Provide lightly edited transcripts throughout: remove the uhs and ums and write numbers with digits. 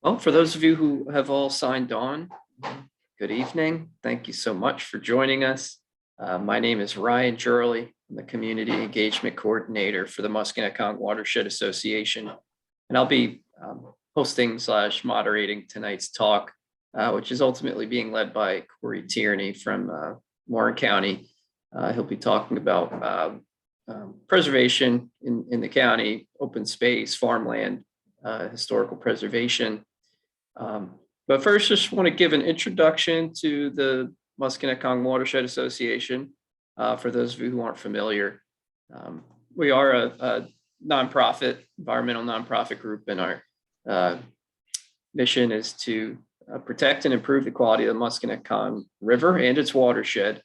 Well, for those of you who have all signed on, good evening. Thank you so much for joining us. My name is Ryan Jurley. I'm the Community Engagement Coordinator for the Musconetcong Watershed Association, and I'll be hosting / moderating tonight's talk, which is ultimately being led by Corey Tierney from Warren County. He'll be talking about preservation in the county, open space, farmland, historical preservation. But first, just want to give an introduction to the Musconetcong Watershed Association. For those of you who aren't familiar, we are a nonprofit, environmental nonprofit group, and our mission is to protect and improve the quality of the Musconetcong River and its watershed,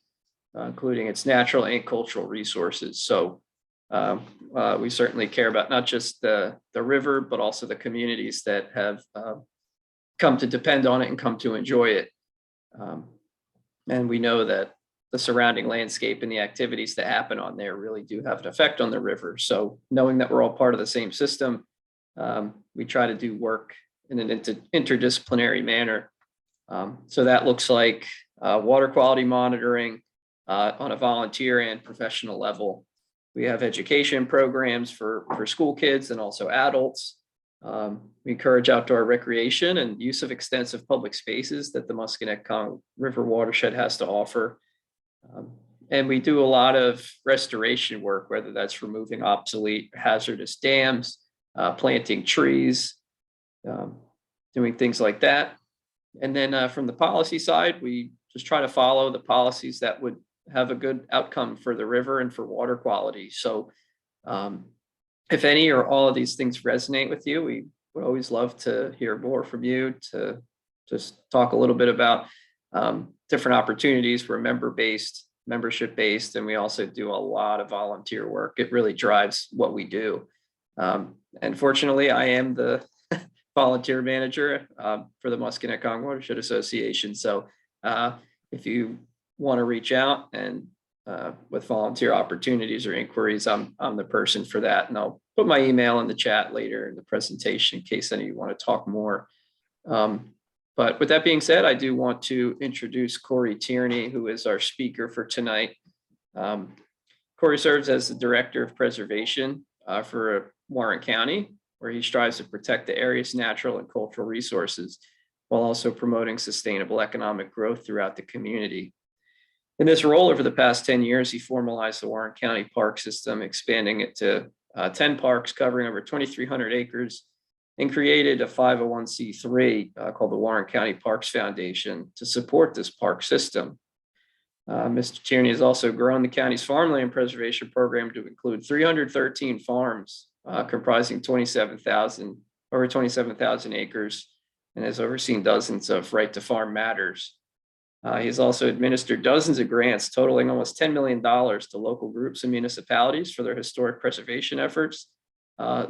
including its natural and cultural resources. So we certainly care about not just the river, but also the communities that have come to depend on it and come to enjoy it. And we know that the surrounding landscape and the activities that happen on there really do have an effect on the river. So knowing that we're all part of the same system, we try to do work in an interdisciplinary manner. So that looks like water quality monitoring on a volunteer and professional level. We have education programs for school kids and also adults. We encourage outdoor recreation and use of extensive public spaces that the Musconetcong River watershed has to offer. And we do a lot of restoration work, whether that's removing obsolete hazardous dams, planting trees, doing things like that. And then from the policy side, we just try to follow the policies that would have a good outcome for the river and for water quality. So if any or all of these things resonate with you, we would always love to hear more from you, to just talk a little bit about different opportunities. We're membership based, and we also do a lot of volunteer work. It really drives what we do. And fortunately, I am the volunteer manager for the Musconetcong Watershed Association. So if you want to reach out and with volunteer opportunities or inquiries, I'm the person for that. And I'll put my email in the chat later in the presentation in case any of you want to talk more. But with that being said, I do want to introduce Corey Tierney, who is our speaker for tonight. Corey serves as the Director of Preservation for Warren County, where he strives to protect the area's natural and cultural resources while also promoting sustainable economic growth throughout the community. In this role over the past 10 years, he formalized the Warren County park system, expanding it to 10 parks covering over 2,300 acres, and created a 501c3 called the Warren County Parks Foundation to support this park system. Mr. Tierney has also grown the county's farmland preservation program to include 313 farms comprising over 27,000 acres, and has overseen dozens of right to farm matters. He's also administered dozens of grants totaling almost $10 million to local groups and municipalities for their historic preservation efforts,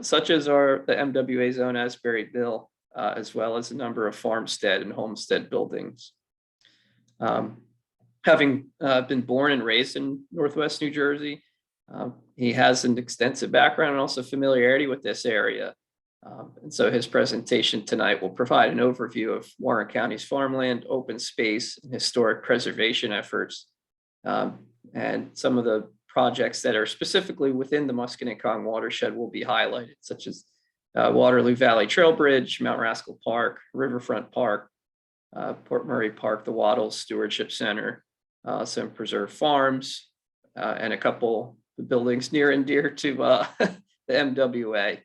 such as the MWA zone Asbury Mill, as well as a number of farmstead and homestead buildings. Having been born and raised in Northwest New Jersey, he has an extensive background and also familiarity with this area. And so his presentation tonight will provide an overview of Warren County's farmland, open space, and historic preservation efforts, and some of the projects that are specifically within the Musconetcong watershed will be highlighted, such as Waterloo Valley Trail Bridge, Mount Rascal Park, Riverfront Park, Port Murray Park, the Wattles Stewardship Center, some preserved farms, and a couple of buildings near and dear to the MWA.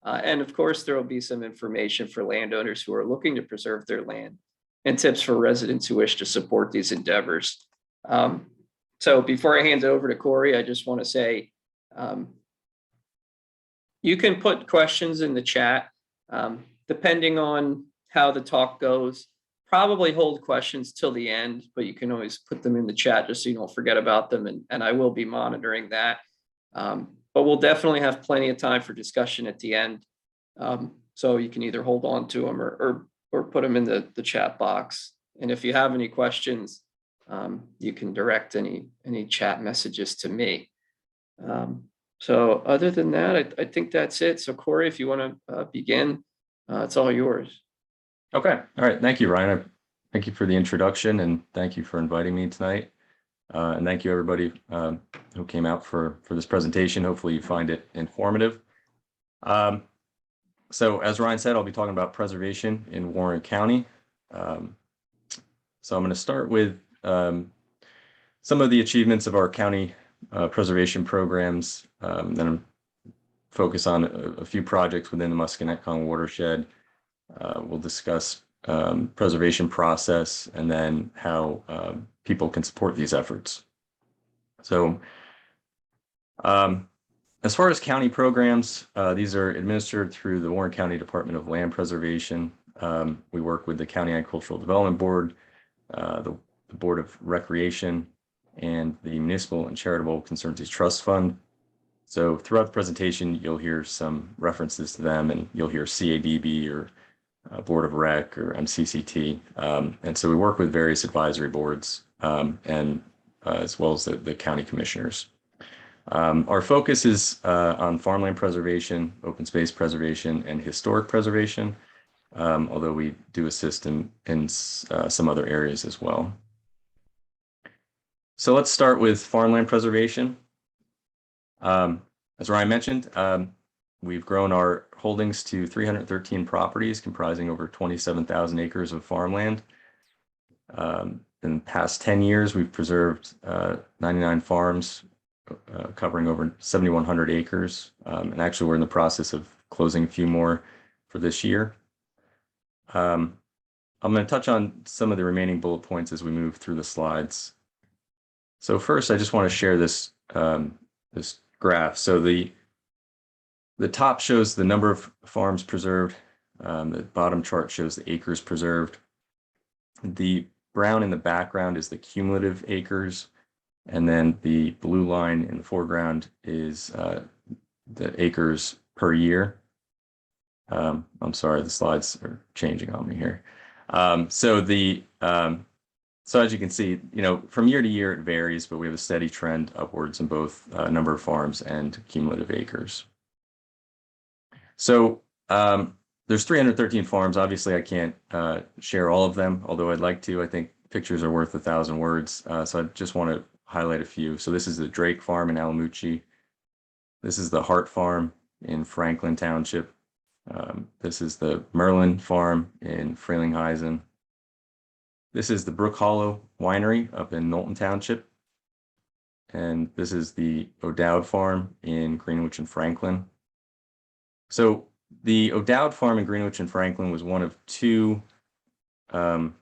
And of course, there will be some information for landowners who are looking to preserve their land and tips for residents who wish to support these endeavors. So before I hand it over to Corey, I just want to say, you can put questions in the chat, depending on how the talk goes. Probably hold questions till the end, but you can always put them in the chat just so you don't forget about them. And I will be monitoring that. But we'll definitely have plenty of time for discussion at the end. So you can either hold on to them or put them in the chat box. And if you have any questions, you can direct any chat messages to me. So other than that, I think that's it. So Corey, if you want to begin, it's all yours. Okay. All right. Thank you, Ryan. Thank you for the introduction and thank you for inviting me tonight. And thank you everybody who came out for this presentation. Hopefully you find it informative. So as Ryan said, I'll be talking about preservation in Warren County. So I'm going to start with some of the achievements of our county preservation programs. Then I'm focus on a few projects within the Musconetcong Watershed. We'll discuss preservation process and then how people can support these efforts. So as far as county programs, these are administered through the Warren County Department of Land Preservation. We work with the County Agricultural Development Board, the Board of Recreation, and the Municipal and Charitable Conservancies Trust Fund. So throughout the presentation, you'll hear some references to them, and you'll hear CADB or Board of Rec or MCCT. And so we work with various advisory boards and as well as the county commissioners. Our focus is on farmland preservation, open space preservation, and historic preservation, although we do assist in some other areas as well. So let's start with farmland preservation. As Ryan mentioned, we've grown our holdings to 313 properties comprising over 27,000 acres of farmland. In the past 10 years, we've preserved 99 farms covering over 7,100 acres. And actually, we're in the process of closing a few more for this year. I'm going to touch on some of the remaining bullet points as we move through the slides. So first, I just want to share this this graph. So the top shows the number of farms preserved. The bottom chart shows the acres preserved. The brown in the background is the cumulative acres. And then the blue line in the foreground is the acres per year. I'm sorry, the slides are changing on me here. So as you can see, from year to year, it varies, but we have a steady trend upwards in both number of farms and cumulative acres. So there's 313 farms. Obviously, I can't share all of them, although I'd like to. I think pictures are worth 1,000 words. So I just want to highlight a few. So this is the Drake Farm in Alamucci. This is the Hart Farm in Franklin Township. This is the Merlin Farm in Frelinghuysen. This is the Brook Hollow Winery up in Knowlton Township. And this is the O'Dowd Farm in Greenwich and Franklin. So the O'Dowd Farm in Greenwich and Franklin was one of two, I'm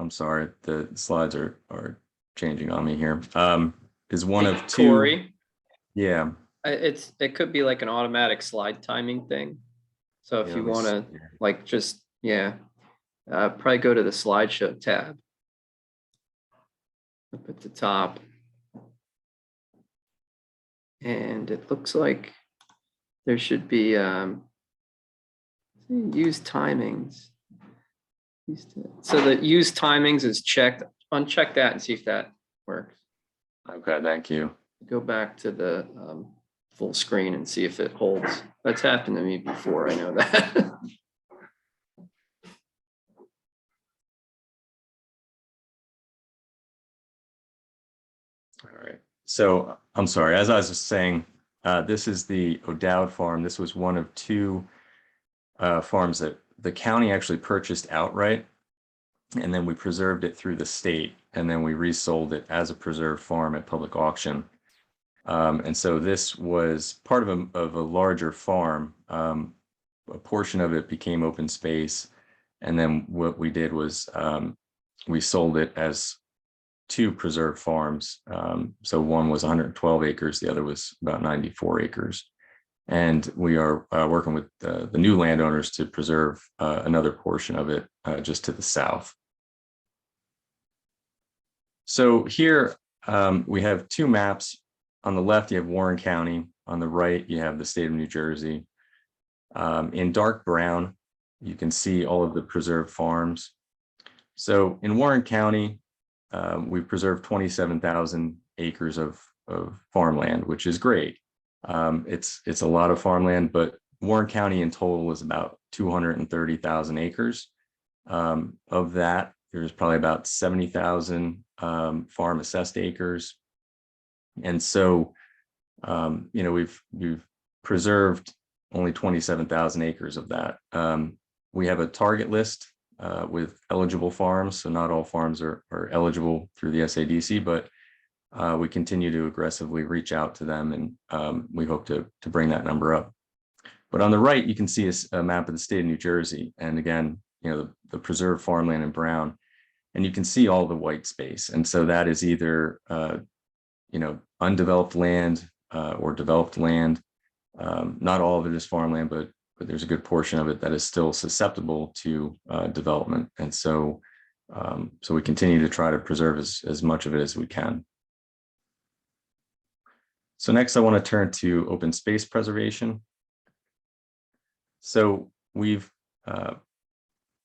sorry, the slides are changing on me here. Is one of two. Corey, yeah. It could be like an automatic slide timing thing. So if you want to like just, probably go to the slideshow tab up at the top. And it looks like there should be use timings. So the use timings is checked. Uncheck that and see if that works. Okay, thank you. Go back to the full screen and see if it holds. That's happened to me before, I know that. All right. So I'm sorry, as I was just saying, this is the O'Dowd Farm. This was one of two farms that the county actually purchased outright. And then we preserved it through the state. And then we resold it as a preserved farm at public auction. And so this was part of a larger farm. A portion of it became open space. And then what we did was we sold it as two preserved farms. So one was 112 acres, the other was about 94 acres. And we are working with the new landowners to preserve another portion of it just to the south. So here we have two maps. On the left, you have Warren County. On the right, you have the state of New Jersey. In dark brown, you can see all of the preserved farms. So in Warren County, we've preserved 27,000 acres of farmland, which is great. It's a lot of farmland, but Warren County in total is about 230,000 acres. Of that, there's probably about 70,000 farm assessed acres. And so, we've preserved only 27,000 acres of that. We have a target list with eligible farms. So not all farms are eligible through the SADC, but we continue to aggressively reach out to them, and we hope to bring that number up. But on the right, you can see a map of the state of New Jersey. And again, the preserved farmland in brown, and you can see all the white space. And so that is either, undeveloped land or developed land. Not all of it is farmland, but there's a good portion of it that is still susceptible to development. And so we continue to try to preserve as much of it as we can. So next I want to turn to open space preservation. So we've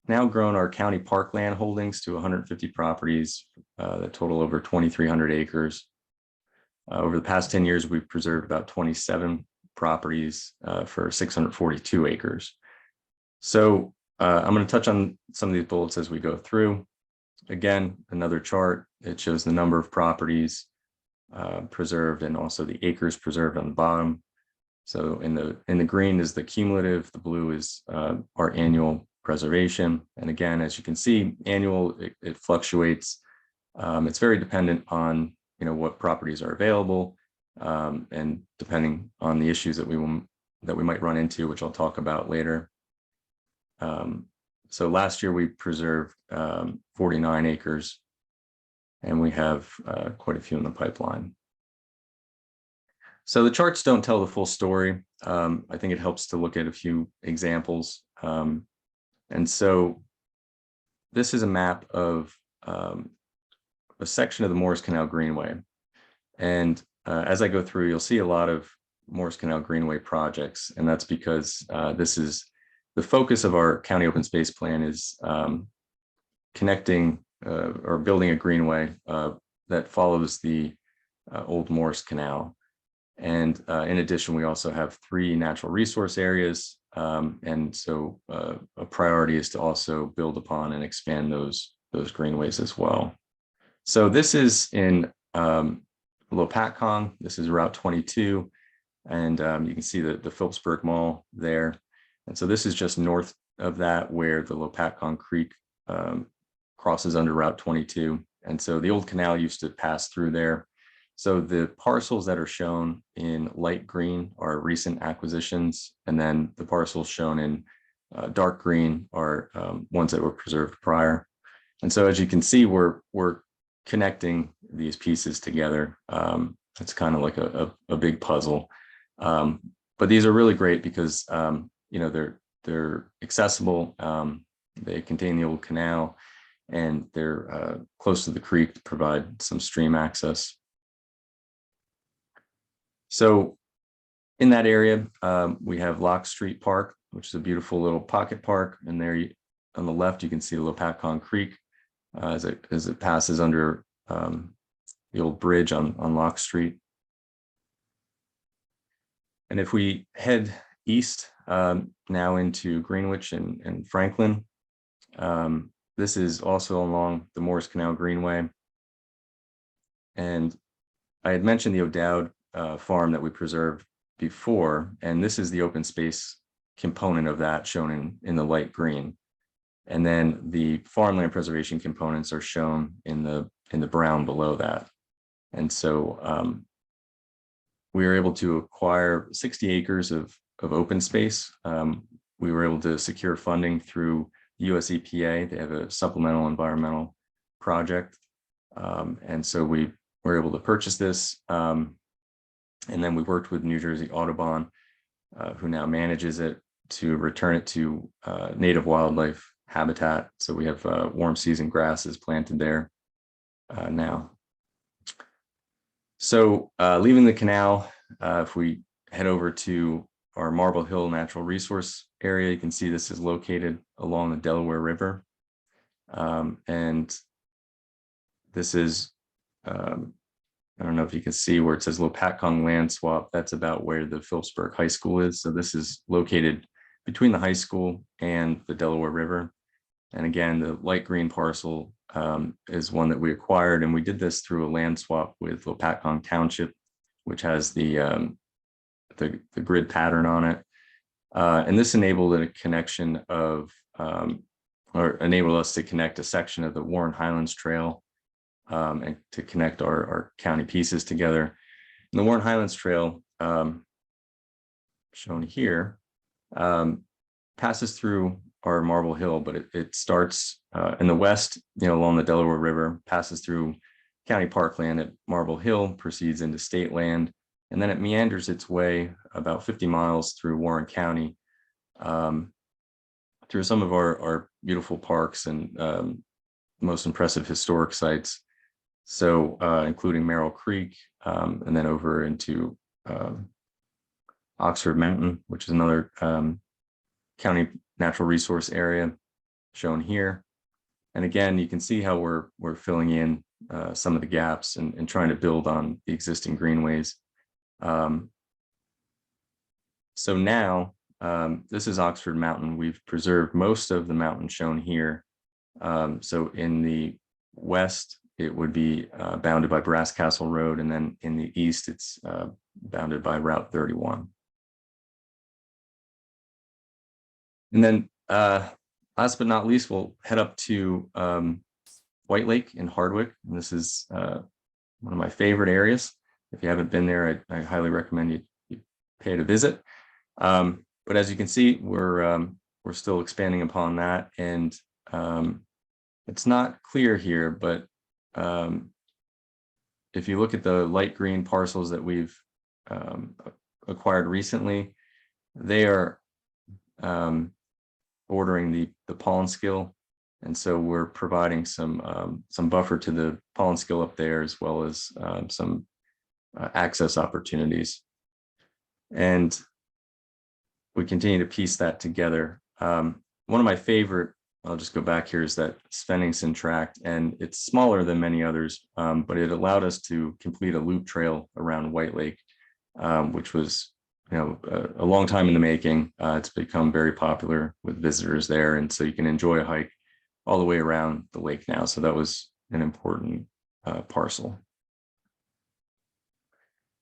now grown our county parkland holdings to 150 properties that total over 2,300 acres. Over the past 10 years, we've preserved about 27 properties for 642 acres. So I'm going to touch on some of these bullets as we go through. Again, another chart. It shows the number of properties preserved and also the acres preserved on the bottom. So in the green is the cumulative, the blue is our annual preservation. And again, as you can see, annual, it fluctuates. It's very dependent on what properties are available, and depending on the issues that we might run into, which I'll talk about later. So last year we preserved 49 acres, and we have quite a few in the pipeline. So the charts don't tell the full story. I think it helps to look at a few examples. And so this is a map of a section of the Morris Canal Greenway. And as I go through, you'll see a lot of Morris Canal Greenway projects. And that's because this is the focus of our county open space plan is connecting or building a greenway that follows the old Morris Canal. And in addition, we also have 3 natural resource areas. And so a priority is to also build upon and expand those greenways as well. So this is in Lopatcong. This is Route 22. And you can see the Phillipsburg Mall there. And so this is just north of that where the Lopatcong Creek crosses under Route 22. And so the old canal used to pass through there. So the parcels that are shown in light green are recent acquisitions, and then the parcels shown in dark green are ones that were preserved prior. And so as you can see, we're connecting these pieces together. It's kind of like a big puzzle. But these are really great because they're accessible. They contain the old canal, and they're close to the creek to provide some stream access. So in that area, we have Locke Street Park, which is a beautiful little pocket park. And there on the left, you can see the Lopatcong Creek as it passes under the old bridge on Locke Street. And if we head east now into Greenwich and Franklin, this is also along the Morris Canal Greenway. And I had mentioned the O'Dowd farm that we preserved before, and this is the open space component of that shown in the light green. And then the farmland preservation components are shown in the brown below that. And so we were able to acquire 60 acres of open space. We were able to secure funding through US EPA. They have a supplemental environmental project. And so we were able to purchase this. And then we worked with New Jersey Audubon, who now manages it, to return it to native wildlife habitat. So we have warm season grasses planted there now. So leaving the canal, if we head over to our Marble Hill Natural Resource Area, you can see this is located along the Delaware River. And this is I don't know if you can see where it says Lopatcong land swap. That's about where the Phillipsburg High School is. So this is located between the high school and the Delaware River. And again, the light green parcel is one that we acquired, and we did this through a land swap with Lopatcong Township, which has the grid pattern on it. And this enabled a connection of, or enabled us to connect a section of the Warren Highlands Trail and to connect our county pieces together. And the Warren Highlands Trail, shown here, passes through our Marble Hill, but it starts in the west, along the Delaware River, passes through county parkland at Marble Hill, proceeds into state land, and then it meanders its way about 50 miles through Warren County, through some of our beautiful parks and most impressive historic sites. So including Merrill Creek, and then over into Oxford Mountain, which is another county natural resource area shown here. And again, you can see how we're filling in some of the gaps and trying to build on the existing greenways. So now this is Oxford Mountain. We've preserved most of the mountain shown here. So in the west, it would be bounded by Brass Castle Road, and then in the east, it's bounded by Route 31. And then last but not least, we'll head up to White Lake in Hardwick. And this is one of my favorite areas. If you haven't been there, I highly recommend you pay it a visit. But as you can see, we're still expanding upon that. And it's not clear here, but if you look at the light green parcels that we've acquired recently, they are bordering the Pollenskill, and so we're providing some buffer to the Pollenskill up there, as well as some access opportunities. And we continue to piece that together. One of my favorite, I'll just go back here, is that Svenningsen tract, and it's smaller than many others, but it allowed us to complete a loop trail around White Lake, which was a long time in the making. It's become very popular with visitors there, and so you can enjoy a hike all the way around the lake now. So that was an important parcel.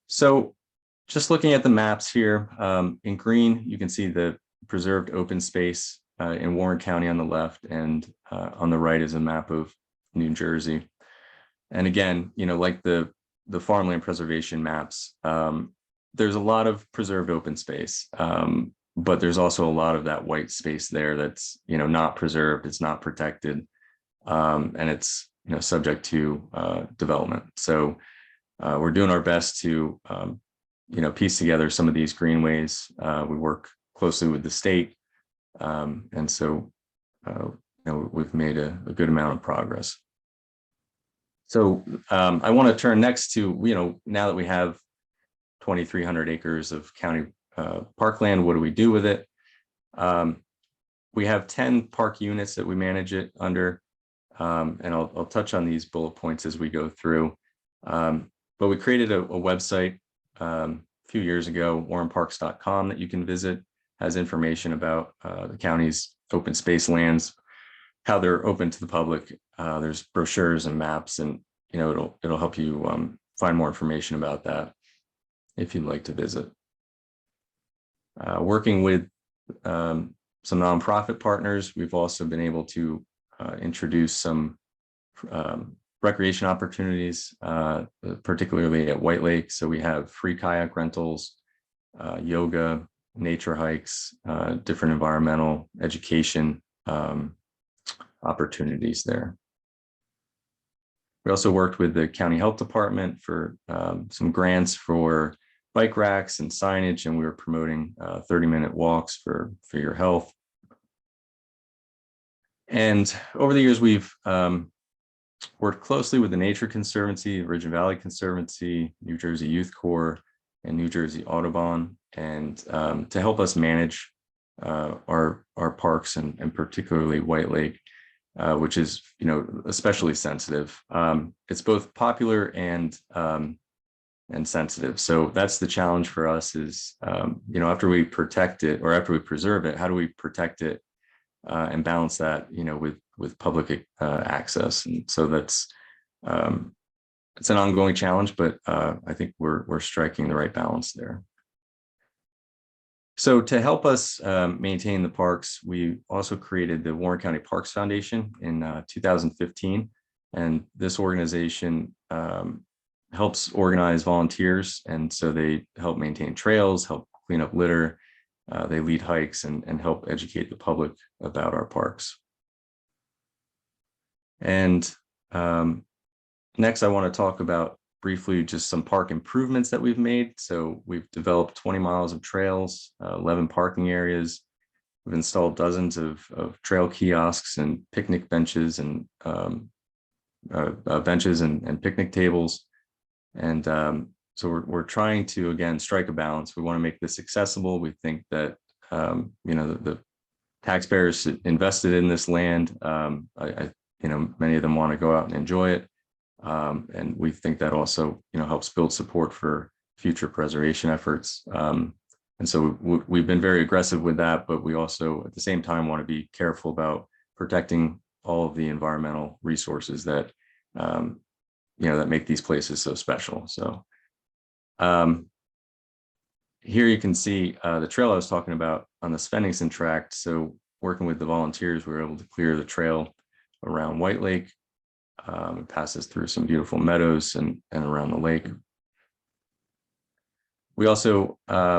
So just looking at the maps here, in green, you can see the preserved open space in Warren County on the left, and on the right is a map of New Jersey. And again, like the farmland preservation maps, there's a lot of preserved open space, but there's also a lot of that white space there that's not preserved, it's not protected, and it's subject to development. So we're doing our best to piece together some of these greenways. We work closely with the state, and so we've made a good amount of progress. So I want to turn next to now that we have 2,300 acres of county parkland, what do we do with it? We have 10 park units that we manage it under, and I'll touch on these bullet points as we go through. But we created a website a few years ago, warrenparks.com, that you can visit. Has information about the county's open space lands, how they're open to the public. There's brochures and maps, and it'll help you find more information about that if you'd like to visit. Working with some nonprofit partners, we've also been able to introduce some recreation opportunities, particularly at White Lake. So we have free kayak rentals, yoga, nature hikes, different environmental education opportunities there. We also worked with the county health department for some grants for bike racks and signage, and we were promoting 30-minute walks for your health. And over the years, we've worked closely with the Nature Conservancy, Ridge Valley Conservancy, New Jersey Youth Corps, and New Jersey Audubon, and to help us manage our parks, and particularly White Lake, which is especially sensitive. It's both popular and and sensitive. So that's the challenge for us is, after we protect it or after we preserve it, how do we protect it and balance that, with public access? And so that's, it's an ongoing challenge, but I think we're striking the right balance there. So to help us maintain the parks, we also created the Warren County Parks Foundation in 2015. And this organization helps organize volunteers. And so they help maintain trails, help clean up litter. They lead hikes and help educate the public about our parks. And next, I want to talk about briefly just some park improvements that we've made. So we've developed 20 miles of trails, 11 parking areas. We've installed dozens of trail kiosks and picnic benches and picnic tables. And so we're trying to, again, strike a balance. We want to make this accessible. We think that, the taxpayers invested in this land. Many of them want to go out and enjoy it. And we think that also, helps build support for future preservation efforts. And so we've been very aggressive with that, but we also at the same time want to be careful about protecting all of the environmental resources that, that make these places so special. So here you can see the trail I was talking about on the Svenningson tract. So working with the volunteers, we were able to clear the trail around White Lake. It passes through some beautiful meadows and around the lake. We also,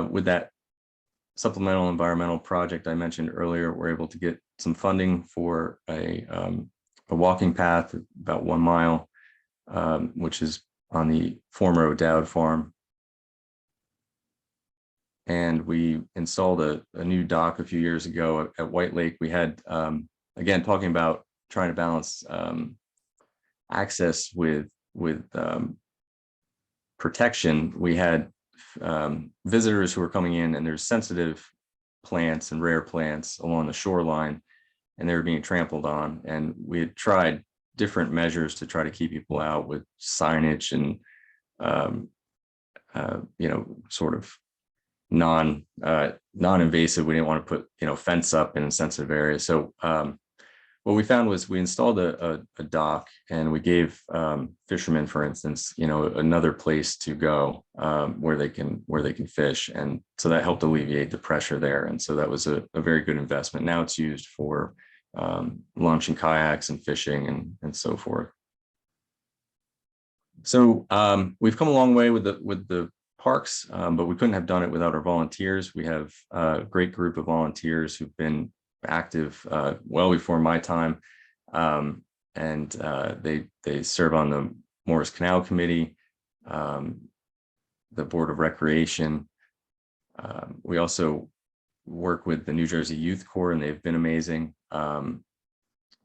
with that supplemental environmental project I mentioned earlier, we're able to get some funding for a walking path about 1 mile, which is on the former O'Dowd farm. And we installed a new dock a few years ago at White Lake. We had, again, talking about trying to balance access with protection. We had visitors who were coming in, and there's sensitive plants and rare plants along the shoreline, and they were being trampled on. And we had tried different measures to try to keep people out with signage and sort of non-invasive. We didn't want to put fence up in sensitive areas. So what we found was we installed a dock, and we gave fishermen, for instance, another place to go where they can fish, and so that helped alleviate the pressure there. And so that was a very good investment. Now it's used for launching kayaks and fishing and so forth. So we've come a long way with the parks, but we couldn't have done it without our volunteers. We have a great group of volunteers who've been active well before my time, and they serve on the Morris Canal Committee, the Board of Recreation. We also work with the New Jersey Youth Corps, and they've been amazing.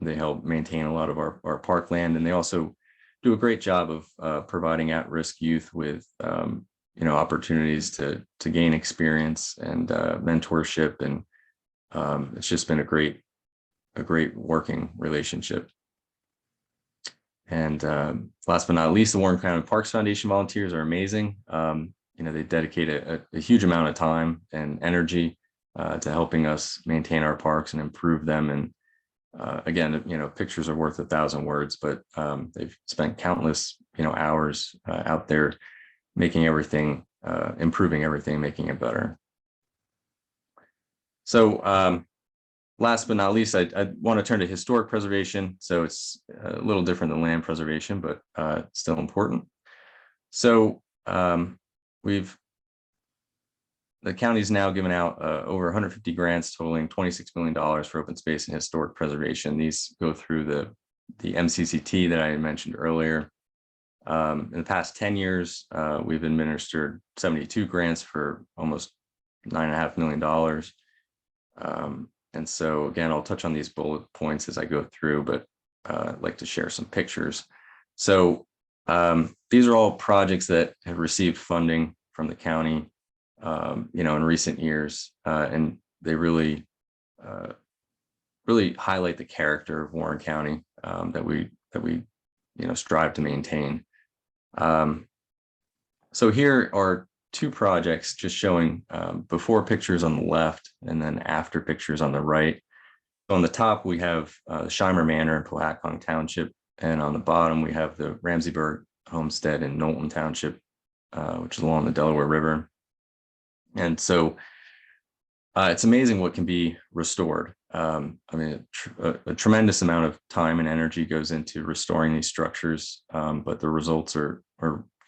They help maintain a lot of our parkland, and they also do a great job of providing at-risk youth with opportunities to gain experience and mentorship, and it's just been a great working relationship. And last but not least, the Warren County Parks Foundation volunteers are amazing. They dedicate a huge amount of time and energy to helping us maintain our parks and improve them. And again, pictures are worth 1,000 words, but they've spent countless hours out there making everything, improving everything, making it better. So last but not least, I want to turn to historic preservation. So it's a little different than land preservation, but still important. So the county's now given out over 150 grants totaling $26 million for open space and historic preservation. These go through the MCCT that I had mentioned earlier. In the past 10 years, we've administered 72 grants for almost $9.5 million. And so again, I'll touch on these bullet points as I go through, but I'd like to share some pictures. So these are all projects that have received funding from the county, in recent years, and they really highlight the character of Warren County that we strive to maintain. So here are two projects just showing before pictures on the left and then after pictures on the right. So on the top, we have Shimer Manor in Powhatan Township, and on the bottom, we have the Ramsaysburg Homestead in Knowlton Township, which is along the Delaware River. And so it's amazing what can be restored. I mean, a tremendous amount of time and energy goes into restoring these structures, but the results are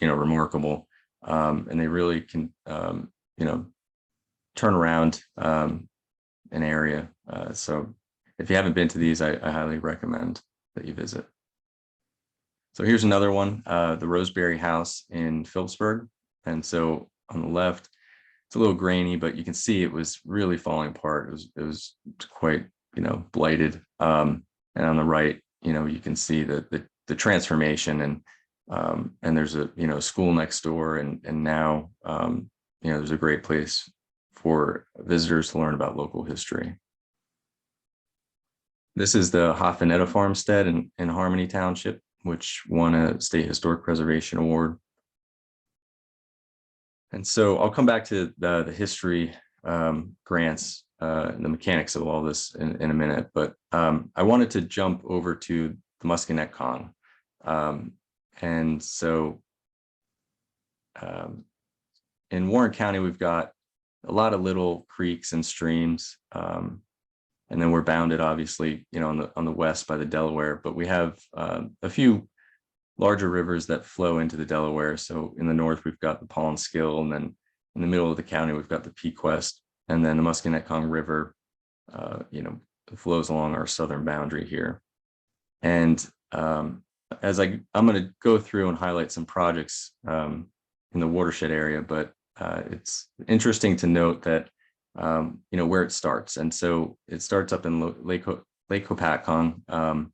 remarkable, and they really can turn around an area. So if you haven't been to these, I highly recommend that you visit. So here's another one, the Roseberry House in Phillipsburg. And so on the left, it's a little grainy, but you can see it was really falling apart. It was quite, blighted. And on the right, you can see the transformation, and there's a, school next door, and now, there's a great place for visitors to learn about local history. This is the Hoff-Vannatta Farmstead in Harmony Township, which won a State Historic Preservation Award. And so I'll come back to the history grants and the mechanics of all this in a minute, but I wanted to jump over to the Musconetcong. And so in Warren County, we've got a lot of little creeks and streams, and then we're bounded, obviously, on the west by the Delaware, but we have a few larger rivers that flow into the Delaware. So in the north, we've got the Pawnskill, and then in the middle of the county, we've got the Pequest, and then the Musconetcong River, flows along our southern boundary here. And as I'm going to go through and highlight some projects in the watershed area, but it's interesting to note that where it starts. And so it starts up in Lake Hopatcong,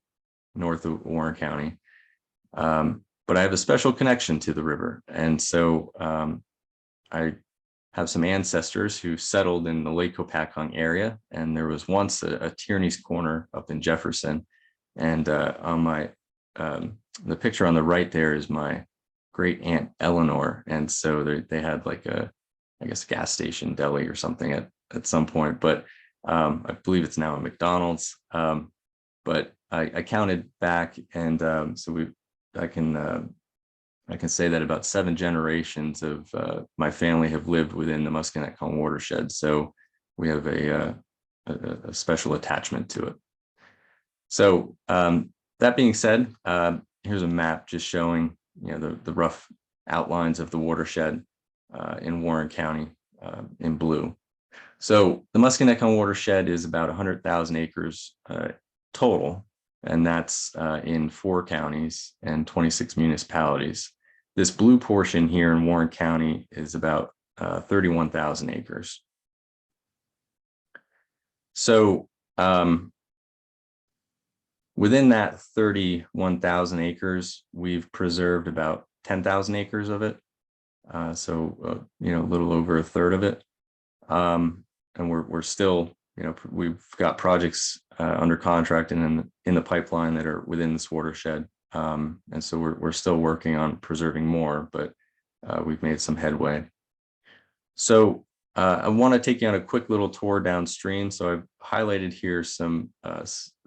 north of Warren County. But I have a special connection to the river. And so I have some ancestors who settled in the Lake Hopatcong area. And there was once a Tierney's Corner up in Jefferson. And on my the picture on the right there is my great aunt Eleanor. And so they had like I guess gas station deli or something at some point, but I believe it's now a McDonald's. But I counted back, and so I can say that about 7 generations of my family have lived within the Musconetcong Watershed. So we have a special attachment to it. So that being said, here's a map just showing the rough outlines of the watershed in Warren County in blue. So the Musconetcong Watershed is about 100,000 acres total, and that's in 4 counties and 26 municipalities. This blue portion here in Warren County is about 31,000 acres. So within that 31,000 acres, we've preserved about 10,000 acres of it. So a little over a third of it. And we're still, we've got projects under contract and in the pipeline that are within this watershed. And so we're still working on preserving more, but we've made some headway. So I want to take you on a quick little tour downstream. So I've highlighted here some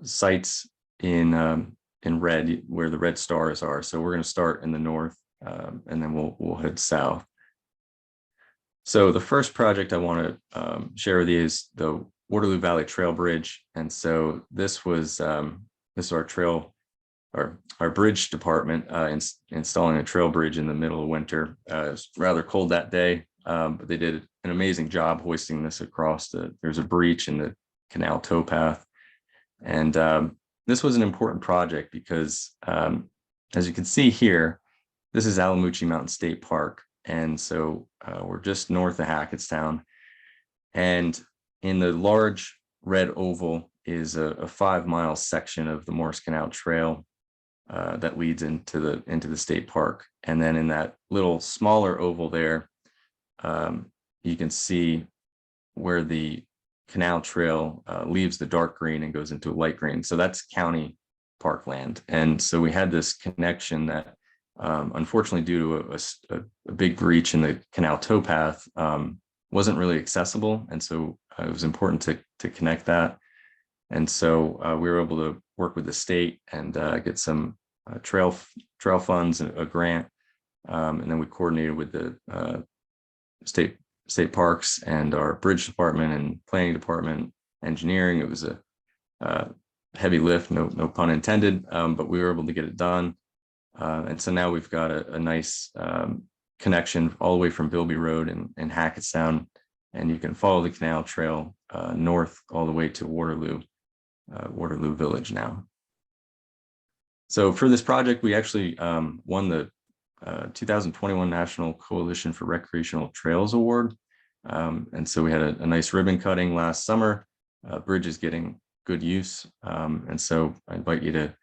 sites in red where the red stars are. So we're going to start in the north, and then we'll head south. So the first project I want to share with you is the Waterloo Valley Trail Bridge. And so this is our trail, our bridge department installing a trail bridge in the middle of winter. It was rather cold that day, but they did an amazing job hoisting this across. There's a breach in the canal towpath. And this was an important project because, as you can see here, this is Alamuchee Mountain State Park. And so we're just north of Hackettstown. And in the large red oval is a 5-mile section of the Morris Canal Trail that leads into the state park. And then in that little smaller oval there, you can see where the canal trail leaves the dark green and goes into light green. So that's county parkland. And so we had this connection that unfortunately, due to a big breach in the canal towpath, wasn't really accessible. And so it was important to connect that. And so we were able to work with the state and get some trail funds and a grant. And then we coordinated with the state parks and our bridge department and planning department, engineering. It was a heavy lift, no pun intended, but we were able to get it done. And so now we've got a nice connection all the way from Bilby Road in Hackettstown, and you can follow the canal trail north all the way to Waterloo Village now. So for this project, we actually won the 2021 National Coalition for Recreational Trails Award. And so we had a nice ribbon cutting last summer. Bridge is getting good use. And so I invite you to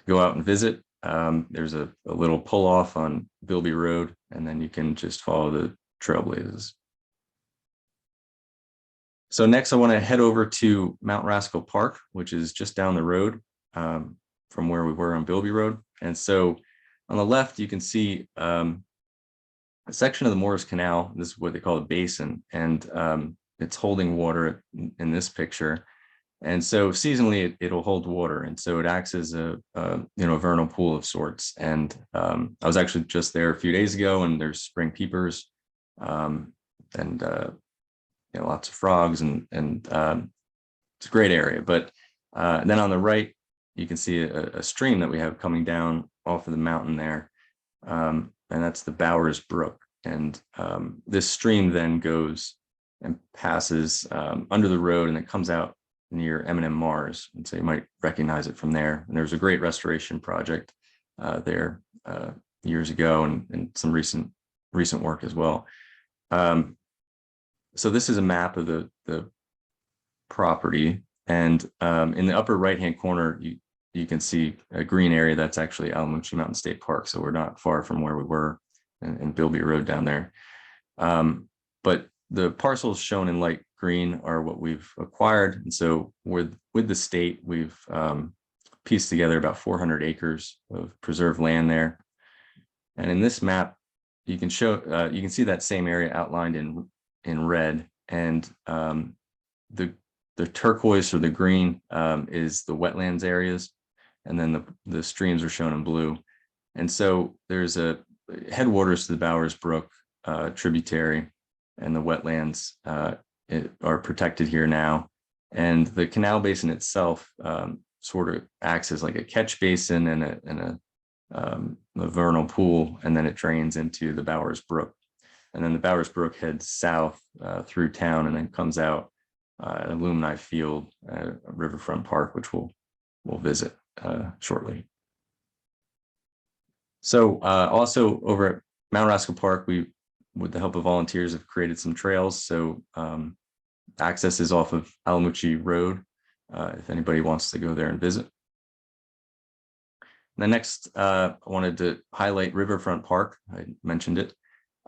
go out and visit. There's a little pull off on Bilby Road, and then you can just follow the trailblazes. So next I want to head over to Mount Rascal Park, which is just down the road from where we were on Bilby Road. And so on the left, you can see a section of the Morris Canal. This is what they call a basin, and it's holding water in this picture. And so seasonally, it'll hold water, and so it acts as a vernal pool of sorts. And I was actually just there a few days ago, and there's spring peepers, and lots of frogs, and it's a great area. But then on the right, you can see a stream that we have coming down off of the mountain there, and that's the Bowers Brook. And this stream then goes and passes under the road, and it comes out near M&M Mars, and so you might recognize it from there. And there was a great restoration project there years ago, and some recent work as well. So this is a map of the property, and in the upper right hand corner, you can see a green area. That's actually Alamuchee Mountain State Park, so we're not far from where we were in Bilby Road down there. But the parcels shown in light green are what we've acquired. And so with the state, we've pieced together about 400 acres of preserved land there. And in this map, you can see that same area outlined in red, and the turquoise or the green is the wetlands areas, and then the streams are shown in blue. And so there's a headwaters to the Bowers Brook tributary, and the wetlands are protected here now. And the canal basin itself sort of acts as like a catch basin and a vernal pool, and then it drains into the Bowers Brook. And then the Bowers Brook heads south through town and then comes out at Alumni Field, Riverfront Park, which we'll visit shortly. So also over at Mount Rascal Park, we, with the help of volunteers, have created some trails. So access is off of Alamuchee Road, if anybody wants to go there and visit. And then next, I wanted to highlight Riverfront Park. I mentioned it.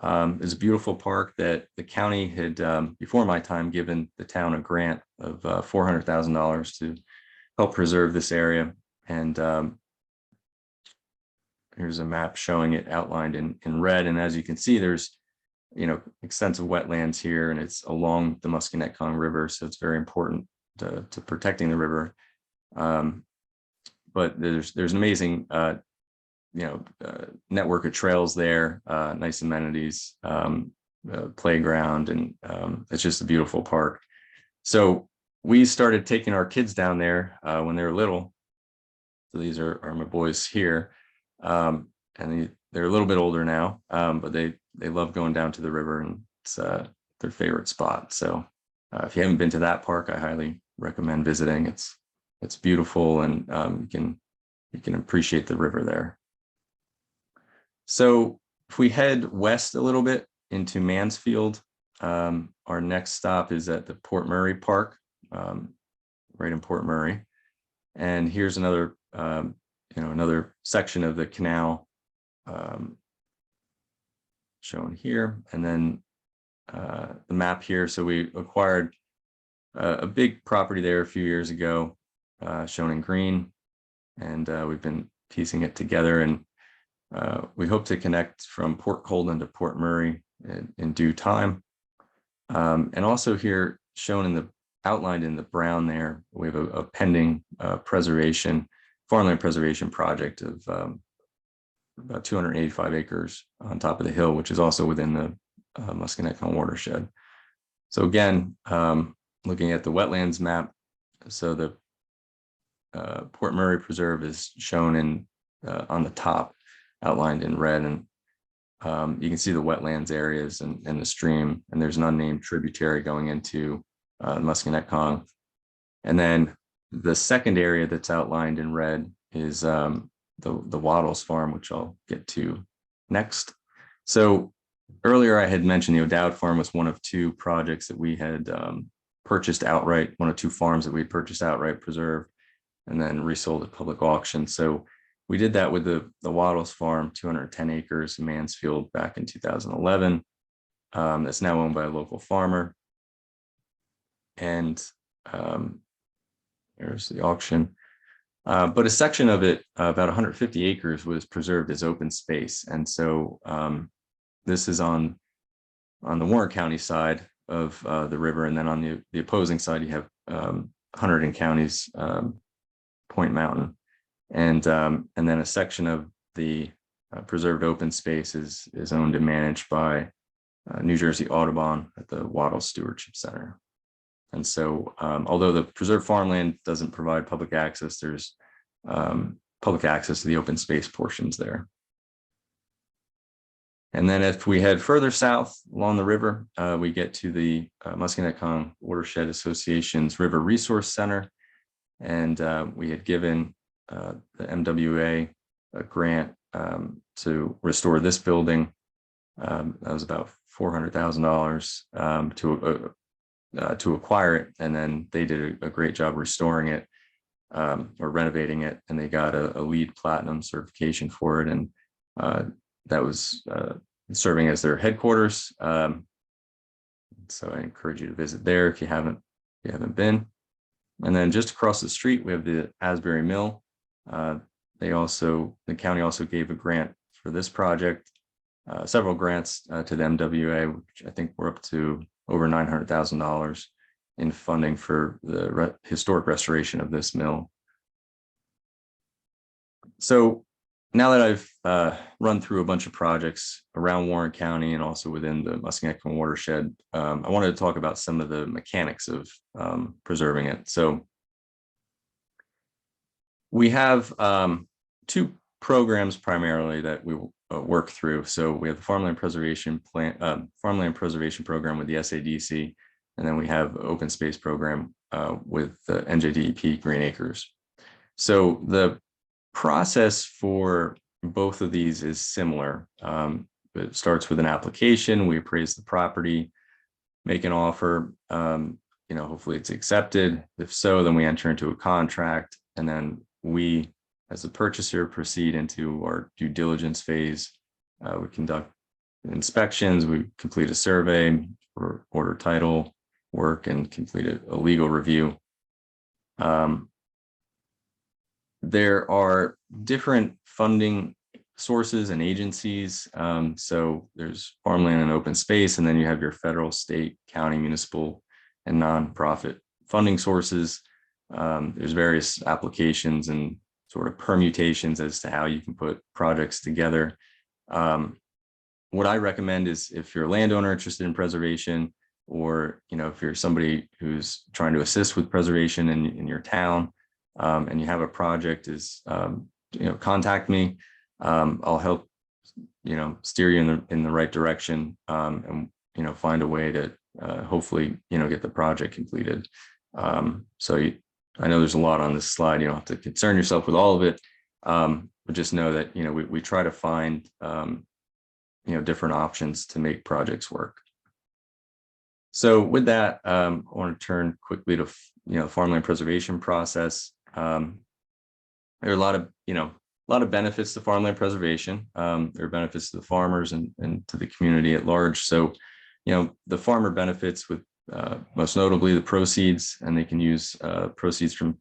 It's a beautiful park that the county had, before my time, given the town a grant of $400,000 to help preserve this area. And here's a map showing it outlined in red. And as you can see, there's extensive wetlands here, and it's along the Musconetcong River, so it's very important to protecting the river. But there's an amazing network of trails there, nice amenities, playground, and it's just a beautiful park. So we started taking our kids down there when they were little. So these are my boys here, and they're a little bit older now, but they love going down to the river, and it's their favorite spot. So if you haven't been to that park, I highly recommend visiting. It's beautiful, and you can appreciate the river there. So if we head west a little bit into Mansfield, our next stop is at the Port Murray Park, right in Port Murray. And here's another another section of the canal shown here, and then the map here. So we acquired a big property there a few years ago, shown in green, and we've been piecing it together. And We hope to connect from Port Colden to Port Murray in due time. And also here shown in the outlined in the brown there, we have a pending farmland preservation project of about 285 acres on top of the hill, which is also within the Musconetcong Watershed. So again, looking at the wetlands map, so the Port Murray Preserve is shown in on the top, outlined in red, and you can see the wetlands areas and the stream, and there's an unnamed tributary going into Musconetcong. And then the second area that's outlined in red is the Wattles farm, which I'll get to next. So earlier I had mentioned the O'Dowd farm was one of two projects that we had purchased outright, one of two farms that we had purchased outright, preserved, and then resold at public auction. So we did that with the Wattles farm, 210 acres in Mansfield back in 2011. That's now owned by a local farmer. And there's the auction. But a section of it, about 150 acres, was preserved as open space. And so this is on the Warren County side of the river. And then on the opposing side, you have Hunterdon County's Point Mountain. And then a section of the preserved open space is owned and managed by New Jersey Audubon at the Wattles Stewardship Center. And so although the preserved farmland doesn't provide public access, there's public access to the open space portions there. And then if we head further south along the river, we get to the Musconetcong Watershed Association's River Resource Center. And we had given the MWA a grant to restore this building. That was about $400,000 to acquire it, and then they did a great job restoring it or renovating it, and they got a LEED Platinum certification for it, and that was serving as their headquarters. So I encourage you to visit there if you haven't been. And then just across the street we have the Asbury Mill. The county also gave a grant for this project, several grants to the MWA, which I think we're up to over $900,000 in funding for the historic restoration of this mill. So now that I've run through a bunch of projects around Warren County and also within the Musconetcong Watershed, I wanted to talk about some of the mechanics of preserving it. So we have two programs primarily that we work through. So we have the Farmland Preservation Program with the SADC, and then we have open space program with the NJDEP Green Acres. So the process for both of these is similar. It starts with an application. We appraise the property, make an offer. Hopefully it's accepted. If so, then we enter into a contract, and then we, as a purchaser, proceed into our due diligence phase. We conduct inspections, we complete a survey, or order title work, and complete a legal review. There are different funding sources and agencies. So there's farmland and open space, and then you have your federal, state, county, municipal, and nonprofit funding sources. There's various applications and sort of permutations as to how you can put projects together. What I recommend is, if you're a landowner interested in preservation, or if you're somebody who's trying to assist with preservation in your town, and you have a project, contact me. I'll help steer you in the right direction, and find a way to hopefully get the project completed. I know there's a lot on this slide. You don't have to concern yourself with all of it, but just know that we try to find different options to make projects work. So with that, I want to turn quickly to farmland preservation process. There are a lot of benefits to farmland preservation. There are benefits to the farmers and to the community at large. So the farmer benefits with most notably the proceeds, and they can use proceeds from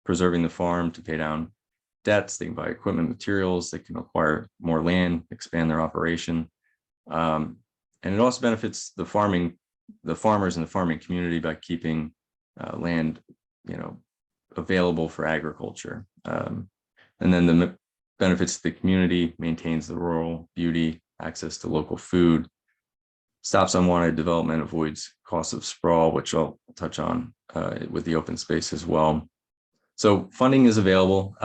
preserving the farm to pay down debts, they can buy equipment, materials, they can acquire more land, expand their operation. And it also benefits the farmers in the farming community by keeping land, available for agriculture. And then the benefits to the community, maintains the rural beauty, access to local food, stops unwanted development, avoids costs of sprawl, which I'll touch on with the open space as well. So funding is available.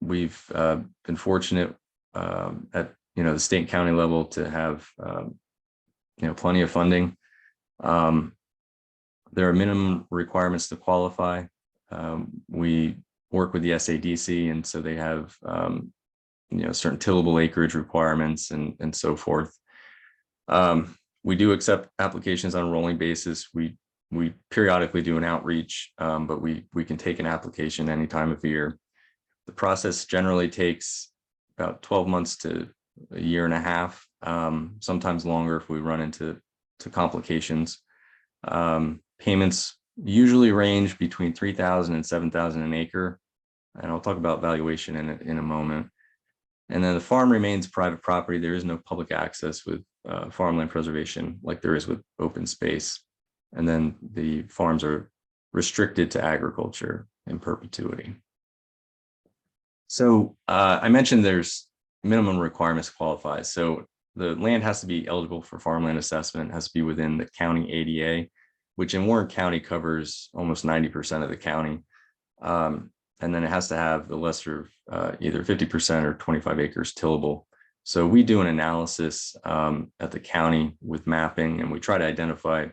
We've been fortunate at the state and county level to have plenty of funding. There are minimum requirements to qualify. We work with the SADC, and so they have certain tillable acreage requirements and so forth. We do accept applications on a rolling basis. We periodically do an outreach, but we can take an application any time of year. The process generally takes about 12 months to a year and a half, sometimes longer if we run into complications. Payments usually range between $3,000 and $7,000 an acre, and I'll talk about valuation in a moment. And then the farm remains private property. There is no public access with farmland preservation like there is with open space. And then the farms are restricted to agriculture in perpetuity. So I mentioned there's minimum requirements to qualify. So the land has to be eligible for farmland assessment, has to be within the county ADA, which in Warren County covers almost 90% of the county. And then it has to have the lesser either 50% or 25 acres tillable. So we do an analysis at the county with mapping, and we try to identify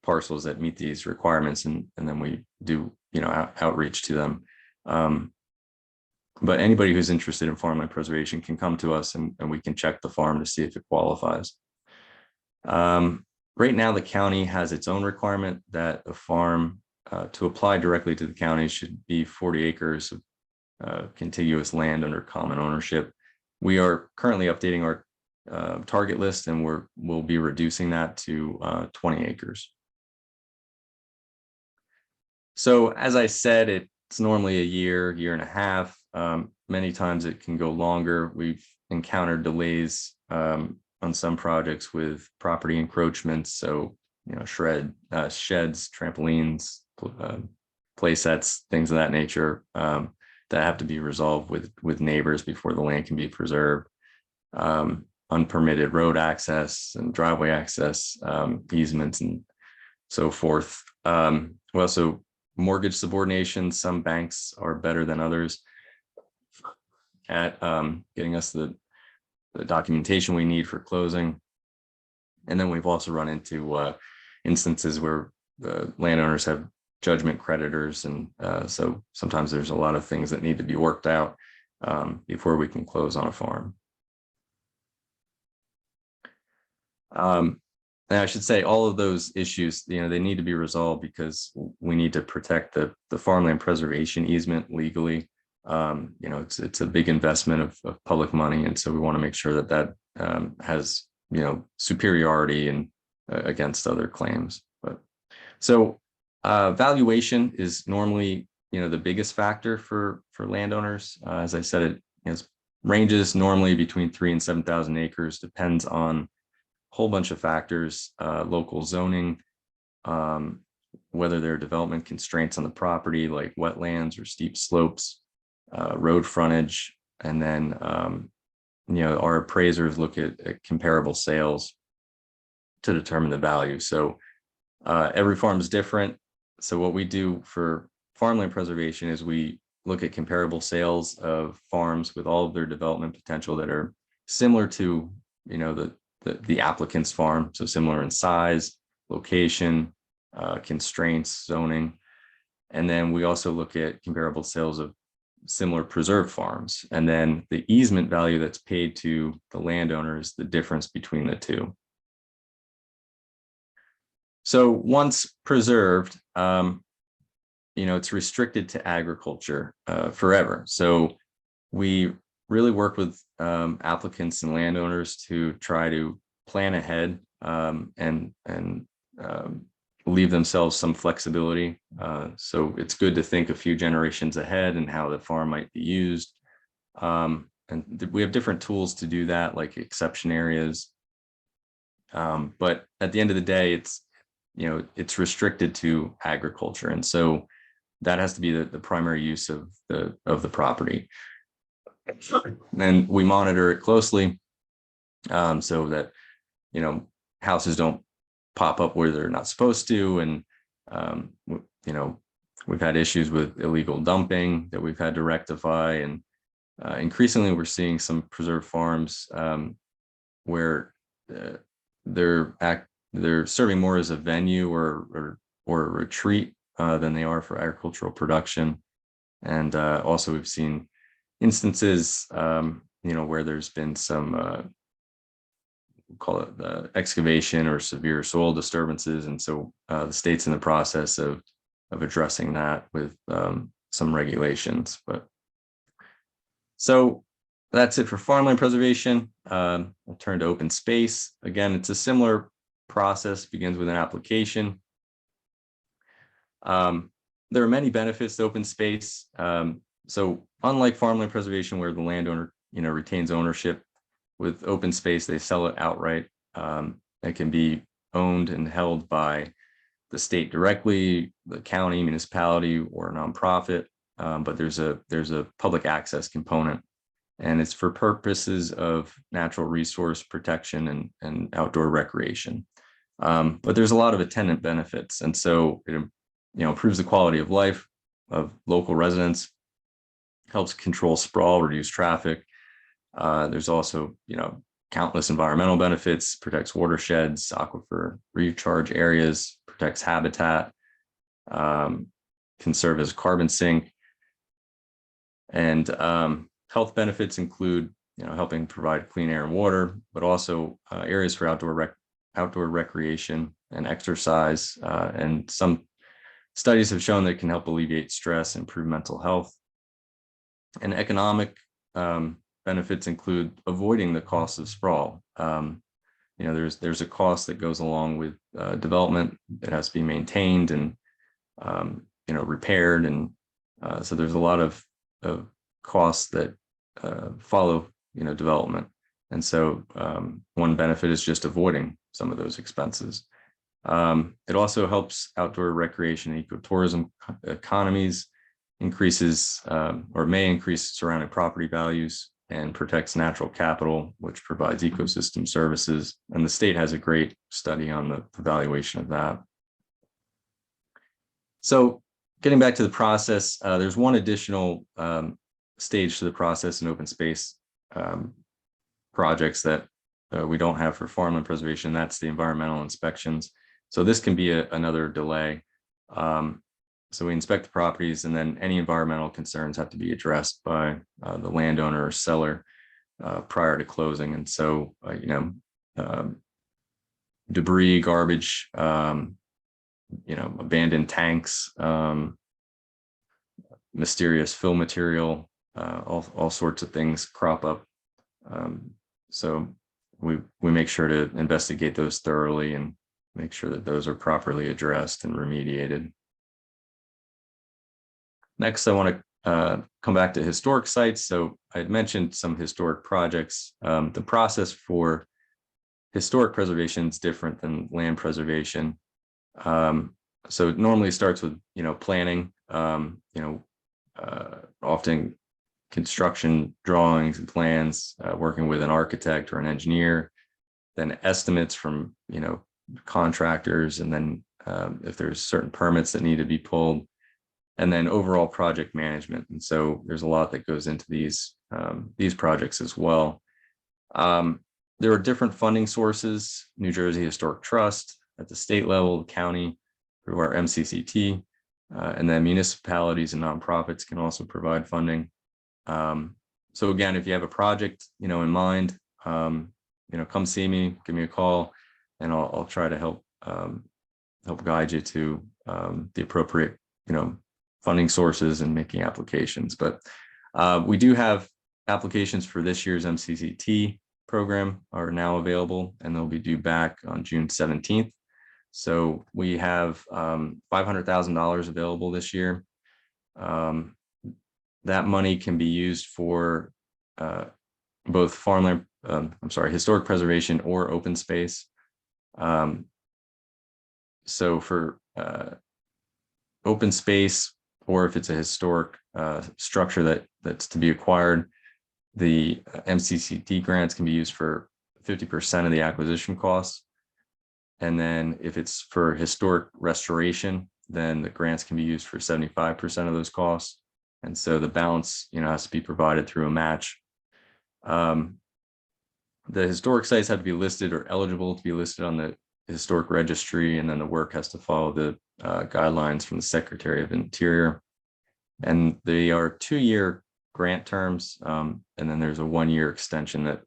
parcels that meet these requirements, and then we do outreach to them. But anybody who's interested in farmland preservation can come to us, and we can check the farm to see if it qualifies. Right now, the county has its own requirement that a farm to apply directly to the county should be 40 acres of contiguous land under common ownership. We are currently updating our target list, and we'll be reducing that to 20 acres. So as I said, it's normally a year and a half. Many times it can go longer. We've encountered delays on some projects with property encroachments. So, sheds, trampolines, play sets, things of that nature that have to be resolved with neighbors before the land can be preserved. Unpermitted road access and driveway access, easements and so forth. We also mortgage subordination. Some banks are better than others at getting us the documentation we need for closing. And then we've also run into instances where the landowners have judgment creditors. And so sometimes there's a lot of things that need to be worked out before we can close on a farm. And I should say all of those issues, they need to be resolved because we need to protect the farmland preservation easement legally. It's a big investment of public money. And so we want to make sure that has, superiority and against other claims. But so valuation is normally, the biggest factor for landowners. As I said, it ranges normally between 3,000 and 7,000 acres, depends on a whole bunch of factors, local zoning, whether there are development constraints on the property like wetlands or steep slopes, road frontage, and then our appraisers look at comparable sales to determine the value. So every farm is different. So what we do for farmland preservation is we look at comparable sales of farms with all of their development potential that are similar to the applicant's farm, so similar in size, location, constraints, zoning. And then we also look at comparable sales of similar preserved farms. And then the easement value that's paid to the landowner is the difference between the two. So once preserved, it's restricted to agriculture forever. So we really work with applicants and landowners to try to plan ahead and leave themselves some flexibility. So it's good to think a few generations ahead and how the farm might be used. And we have different tools to do that, like exception areas. But at the end of the day, it's restricted to agriculture. And so that has to be the primary use of the property. And we monitor it closely, so that, houses don't pop up where they're not supposed to. And, we've had issues with illegal dumping that we've had to rectify. And increasingly, we're seeing some preserved farms where they're serving more as a venue or a retreat than they are for agricultural production. And also, we've seen instances, where there's been some call it the excavation or severe soil disturbances, and so the state's in the process of addressing that with some regulations. But so that's it for farmland preservation. We'll turn to open space. Again, it's a similar process, begins with an application. There are many benefits to open space. So unlike farmland preservation, where the landowner, retains ownership, with open space, they sell it outright. It can be owned and held by the state directly, the county, municipality, or a nonprofit. But there's a public access component, and it's for purposes of natural resource protection and outdoor recreation. But there's a lot of attendant benefits, and so it improves the quality of life of local residents, helps control sprawl, reduce traffic. There's also, countless environmental benefits, protects watersheds, aquifer recharge areas, protects habitat, can serve as a carbon sink. And health benefits include, helping provide clean air and water, but also areas for outdoor recreation and exercise. And some studies have shown that it can help alleviate stress, improve mental health. And economic benefits include avoiding the cost of sprawl. There's a cost that goes along with development that has to be maintained and repaired, and so there's a lot of costs that follow development. And so one benefit is just avoiding some of those expenses. It also helps outdoor recreation and ecotourism economies, increases or may increase surrounding property values, and protects natural capital, which provides ecosystem services. And the state has a great study on the evaluation of that. So getting back to the process, there's one additional stage to the process in open space projects that we don't have for farmland preservation. That's the environmental inspections. So this can be another delay. So we inspect the properties, and then any environmental concerns have to be addressed by the landowner or seller prior to closing. And so, debris, garbage, abandoned tanks, mysterious fill material, all sorts of things crop up. So we make sure to investigate those thoroughly and make sure that those are properly addressed and remediated. Next, I want to come back to historic sites. So I had mentioned some historic projects. The process for historic preservation is different than land preservation. So it normally starts with, planning, often construction drawings and plans, working with an architect or an engineer, then estimates from, contractors, and then if there's certain permits that need to be pulled, and then overall project management. And so there's a lot that goes into these projects as well. There are different funding sources: New Jersey Historic Trust at the state level, the county through our MCCT, and then municipalities and nonprofits can also provide funding. So again, if you have a project, in mind, come see me, give me a call, and I'll try to help guide you to the appropriate, funding sources and making applications. But we do have applications for this year's MCCT program are now available, and they'll be due back on June 17th. So we have $500,000 available this year. That money can be used for both farmland, historic preservation or open space. So for open space, or if it's a historic structure that's to be acquired, the MCCT grants can be used for 50% of the acquisition costs. And then if it's for historic restoration, then the grants can be used for 75% of those costs. And so the balance, has to be provided through a match. The historic sites have to be listed or eligible to be listed on the historic registry, and then the work has to follow the guidelines from the Secretary of Interior. And they are 2-year grant terms, and then there's a 1-year extension that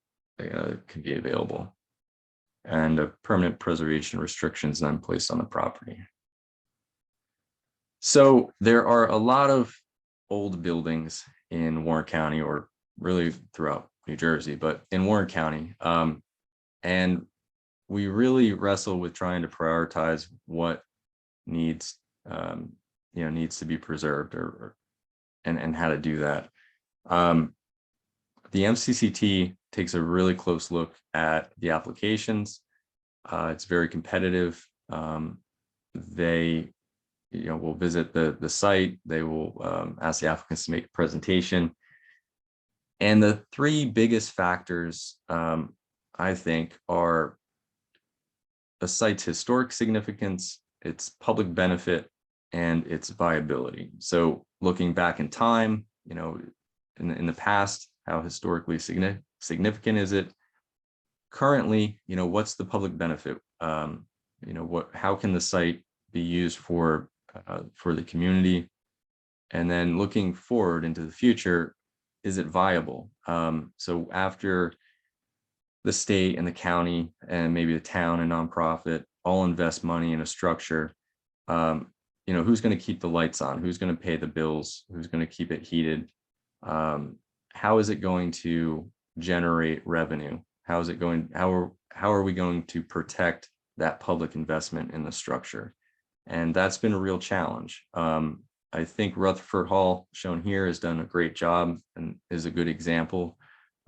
can be available. And a permanent preservation restrictions then placed on the property. So there are a lot of old buildings in Warren County, or really throughout New Jersey, but in Warren County. And we really wrestle with trying to prioritize what needs, needs to be preserved, and how to do that. The MCCT takes a really close look at the applications. It's very competitive. They, will visit the site. They will ask the applicants to make a presentation. And the 3 biggest factors, I think, are a site's historic significance, its public benefit, and its viability. So looking back in time, in the past, how historically significant is it? Currently, what's the public benefit? How can the site be used for the community? And then looking forward into the future, is it viable? So after the state and the county and maybe the town and nonprofit all invest money in a structure, who's going to keep the lights on? Who's going to pay the bills? Who's going to keep it heated? How is it going to generate revenue? How are we going to protect that public investment in the structure? And that's been a real challenge. I think Rutherfurd Hall, shown here, has done a great job and is a good example.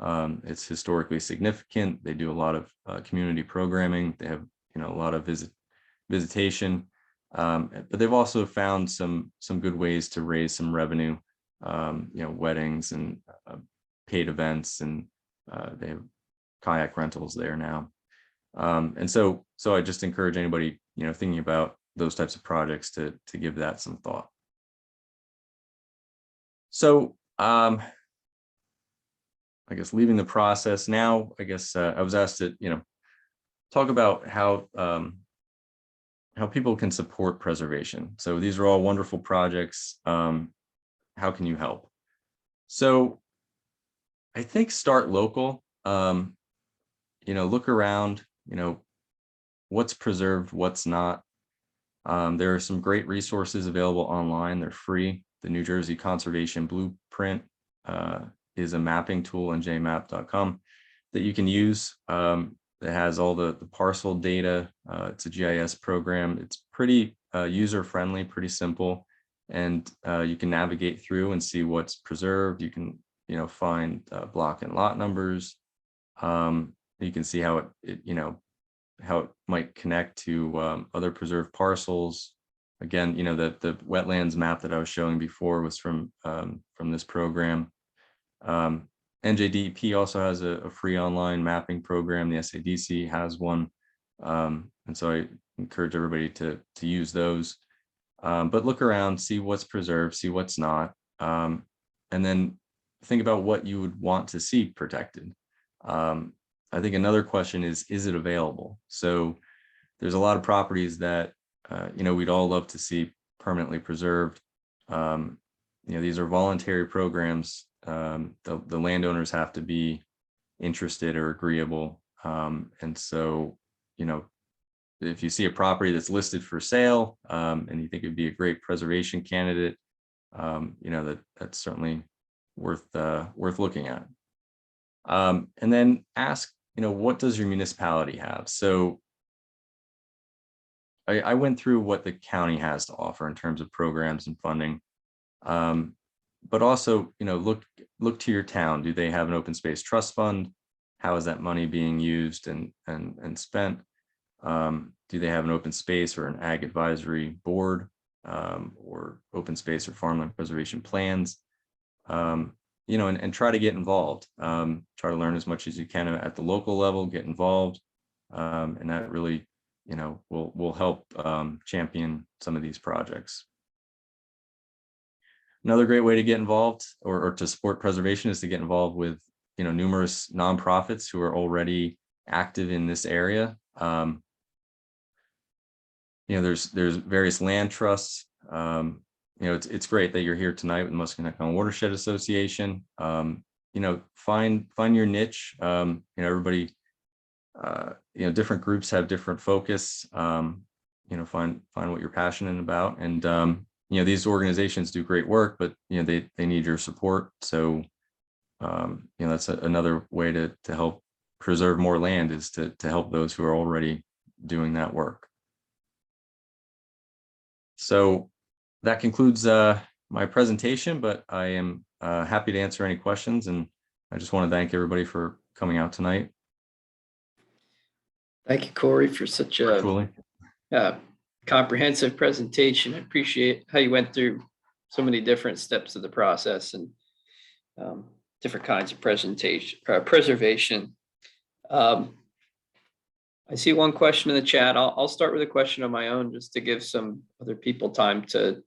It's historically significant. They do a lot of community programming. They have a lot of visitation, but they've also found some good ways to raise some revenue. Weddings and paid events, and they have kayak rentals there now. And so I just encourage anybody thinking about those types of projects to give that some thought. So I guess leaving the process now, I guess I was asked to talk about how people can support preservation. So these are all wonderful projects. How can you help? So I think start local. Look around, what's preserved, what's not. There are some great resources available online. They're free. The New Jersey Conservation Blueprint is a mapping tool on jmap.com that you can use. It has all the parcel data. It's a GIS program. It's pretty user-friendly, pretty simple. And you can navigate through and see what's preserved. You can, find block and lot numbers. You can see how it might connect to other preserved parcels. Again, the wetlands map that I was showing before was from this program. NJDEP also has a free online mapping program. The SADC has one, and so I encourage everybody to use those. But look around, see what's preserved, see what's not, and then think about what you would want to see protected. I think another question is it available? So there's a lot of properties that, we'd all love to see permanently preserved. These are voluntary programs. The landowners have to be interested or agreeable. And so, if you see a property that's listed for sale, and you think it'd be a great preservation candidate, that's certainly worth looking at. And then ask, what does your municipality have? So I went through what the county has to offer in terms of programs and funding, but also, look look to your town. Do they have an open space trust fund? How is that money being used and spent? Do they have an open space or an ag advisory board, or open space or farmland preservation plans? And try to get involved. Try to learn as much as you can at the local level, get involved. And that really, will help champion some of these projects. Another great way to get involved or to support preservation is to get involved with, numerous nonprofits who are already active in this area. There's various land trusts. It's great that you're here tonight with the Musconetcong Watershed Association. Find your niche. Everybody, different groups have different focus. Find what you're passionate about. And, these organizations do great work, but, they need your support. So, that's another way to help preserve more land, is to help those who are already doing that work. So that concludes my presentation, but I am happy to answer any questions, and I just want to thank everybody for coming out tonight. Thank you, Corey, for such a comprehensive presentation. I appreciate how you went through so many different steps of the process and different kinds of preservation. I see one question in the chat. I'll start with a question of my own, just to give some other people time to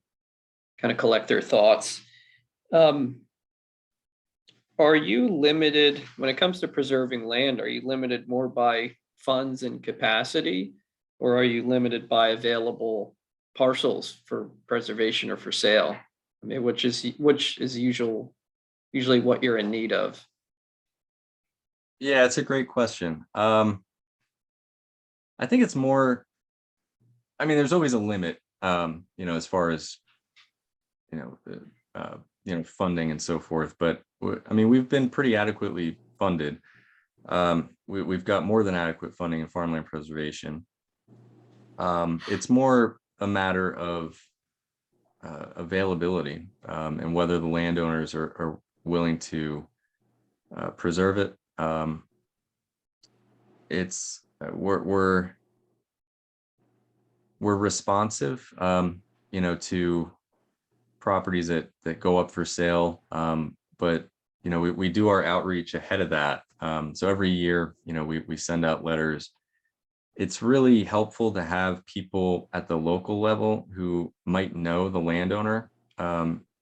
kind of collect their thoughts. Are you limited when it comes to preserving land? Are you limited more by funds and capacity, or are you limited by available parcels for preservation or for sale? I mean, which is usually what you're in need of? Yeah, it's a great question. I think it's more, there's always a limit, as far as, funding and so forth, but we've been pretty adequately funded. We've got more than adequate funding in farmland preservation. It's more a matter of availability, and whether the landowners are willing to preserve it. We're responsive, to properties that go up for sale, but we do our outreach ahead of that. So every year, we send out letters. It's really helpful to have people at the local level who might know the landowner.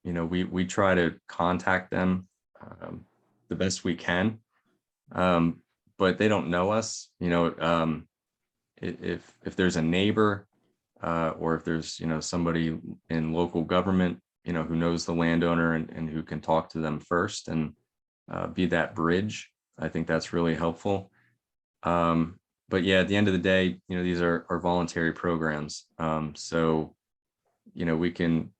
We try to contact them the best we can, but they don't know us. If there's a neighbor, or if there's somebody in local government who knows the landowner and who can talk to them first and be that bridge, I think that's really helpful. But yeah, at the end of the day, these are voluntary programs. So we can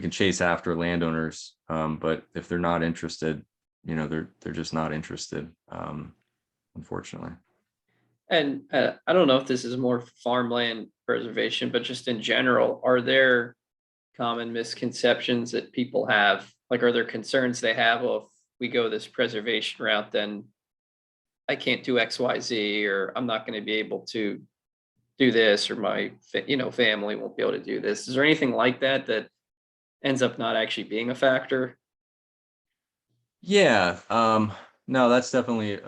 chase after landowners, but if they're not interested, they're just not interested, unfortunately. And I don't know if this is more farmland preservation, but just in general, are there common misconceptions that people have? Like, are there concerns they have? Well, if we go this preservation route, then I can't do X, Y, Z, or I'm not going to be able to do this, or my family won't be able to do this. Is there anything like that that ends up not actually being a factor? Yeah, no, that's definitely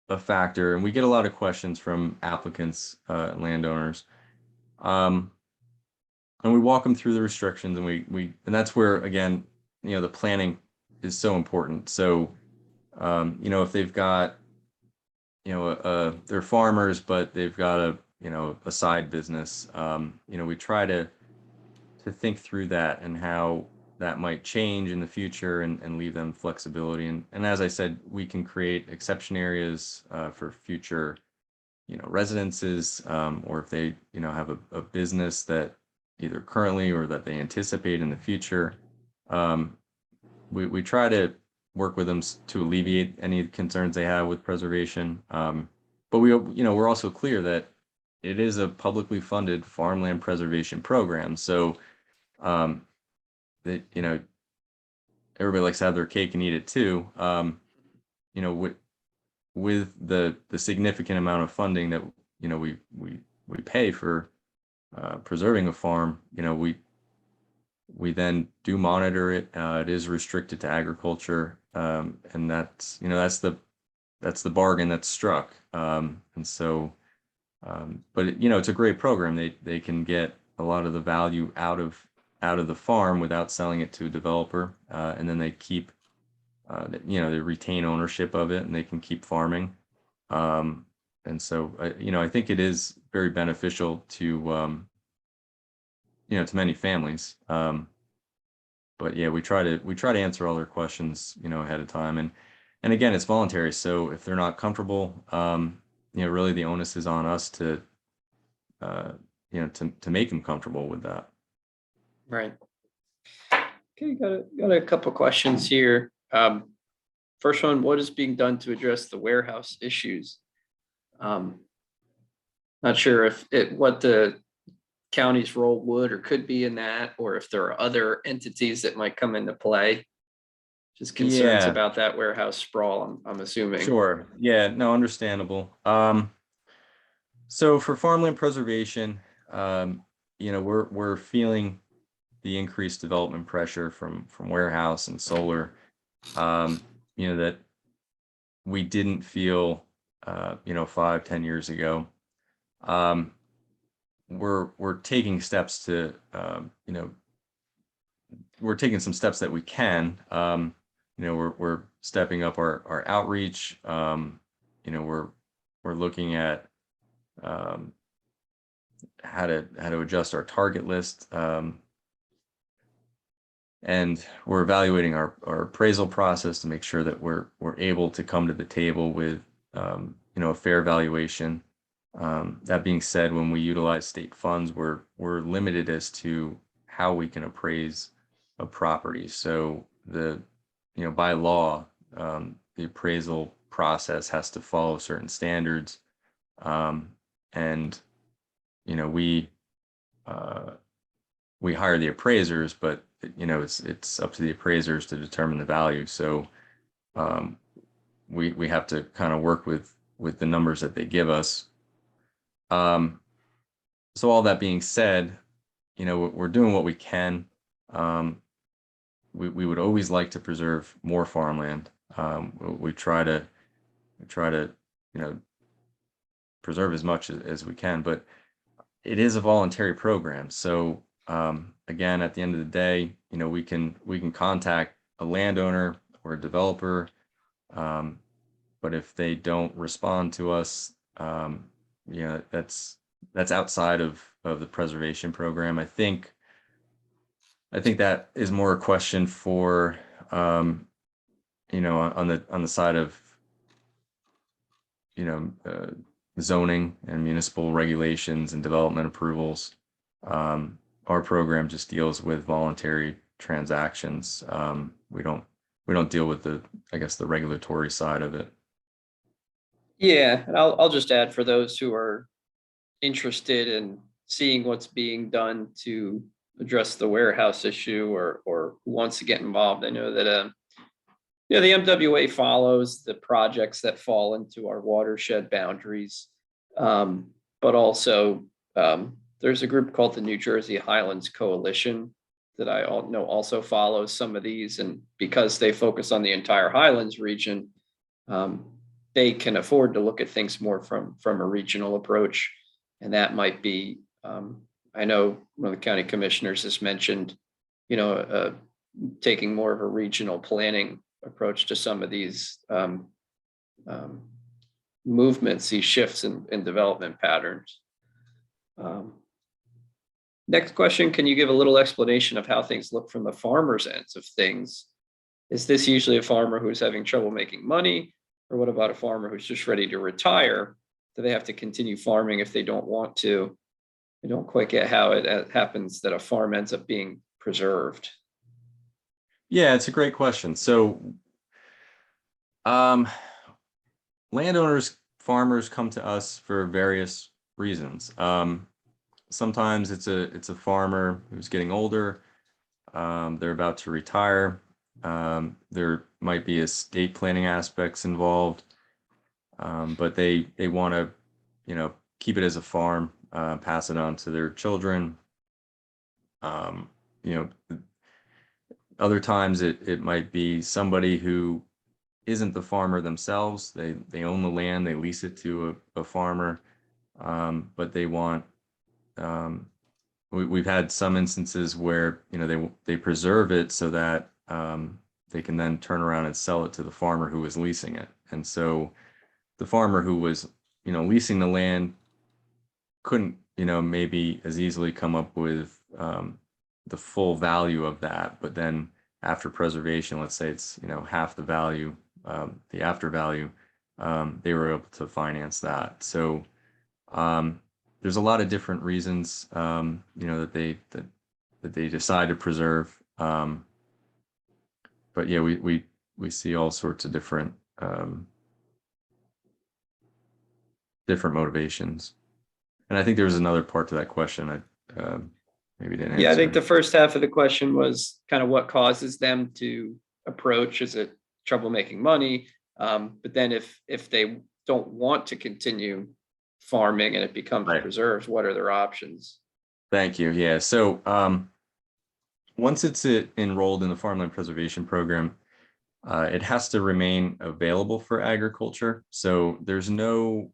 a factor, and we get a lot of questions from applicants, landowners, and we walk them through the restrictions, and and that's where, again, the planning is so important. So if they've got they're farmers, but they've got a side business, we try to think through that and how that might change in the future, and leave them flexibility. And as I said, we can create exception areas for future, residences, or if they, have a business that either currently or that they anticipate in the future. We try to work with them to alleviate any concerns they have with preservation. But we're also clear that it is a publicly funded farmland preservation program. So that, everybody likes to have their cake and eat it too. You know, with the significant amount of funding that, you know, we pay for preserving a farm, you know, we then do monitor it. It is restricted to agriculture, and that's, you know, that's the bargain that's struck. And so, but you know, it's a great program. They can get a lot of the value out of the farm without selling it to a developer, and then they keep, you know, they retain ownership of it, and they can keep farming. And so, you know, I think it is very beneficial to, you know, to many families. But yeah, we try to answer all their questions, you know, ahead of time, and again, it's voluntary. So if they're not comfortable, you know, really the onus is on us to, you know, to make them comfortable with that. Right. Okay, got a couple questions here. First one, what is being done to address the warehouse issues? Not sure if what the county's role would or could be in that, or if there are other entities that might come into play. Just concerns Yeah, about that warehouse sprawl, I'm assuming. sure. Yeah, no, understandable. So for farmland preservation, you know, we're feeling the increased development pressure from warehouse and solar, you know, that we didn't feel, you know, 5, 10 years ago. We're taking steps to, you know, we're taking some steps that we can. You know, we're stepping up our outreach. You know, we're looking at, how to adjust our target list. And we're evaluating our appraisal process to make sure that we're able to come to the table with, you know, a fair valuation. That being said, when we utilize state funds, we're limited as to how we can appraise a property. So you know, by law, the appraisal process has to follow certain standards. And you know, we hire the appraisers, but you know, it's up to the appraisers to determine the value. So we have to kind of work with the numbers that they give us. So all that being said, you know, we're doing what we can. We would always like to preserve more farmland. We try to you know, preserve as much as we can, but it is a voluntary program. So again, at the end of the day, you know, we can contact a landowner or a developer, but if they don't respond to us, you know, that's outside of the preservation program. I think that is more a question for, you know, on the side of, you know, zoning and municipal regulations and development approvals. Our program just deals with voluntary transactions. We don't deal with the, I guess, the regulatory side of it. Yeah, and I'll just add for those who are interested in seeing what's being done to address the warehouse issue, or who wants to get involved. I know that yeah, the MWA follows the projects that fall into our watershed boundaries, but also there's a group called the New Jersey Highlands Coalition that I know also follows some of these, and because they focus on the entire Highlands region, they can afford to look at things more from a regional approach, and that might be. I know one of the county commissioners has mentioned, you know, taking more of a regional planning approach to some of these movements, these shifts in development patterns. Next question, can you give a little explanation of how things look from the farmer's ends of things? Is this usually a farmer who's having trouble making money? Or what about a farmer who's just ready to retire? Do they have to continue farming if they don't want to? I don't quite get how it happens that a farm ends up being preserved. Yeah, it's a great question. So, landowners, farmers come to us for various reasons. Sometimes it's a farmer who's getting older. They're about to retire. There might be estate planning aspects involved, but they want to, keep it as a farm, pass it on to their children. Um, you know, other times it might be somebody who isn't the farmer themselves. They own the land, they lease it to a farmer, but they want. We've had some instances where they preserve it so that they can then turn around and sell it to the farmer who was leasing it. And so the farmer who was leasing the land couldn't maybe as easily come up with the full value of that, but then after preservation, let's say it's half the value, the after value, they were able to finance that. So there's a lot of different reasons that they decide to preserve, but yeah, we see all sorts of different different motivations. And I think there was another part to that question I maybe didn't answer. Yeah, I think the first half of the question was kind of what causes them to approach. Is it trouble making money? But then if they don't want to continue farming and it becomes Right. preserved, what are their options? Thank you. Yeah. So once it's enrolled in the Farmland Preservation Program, it has to remain available for agriculture. So there's no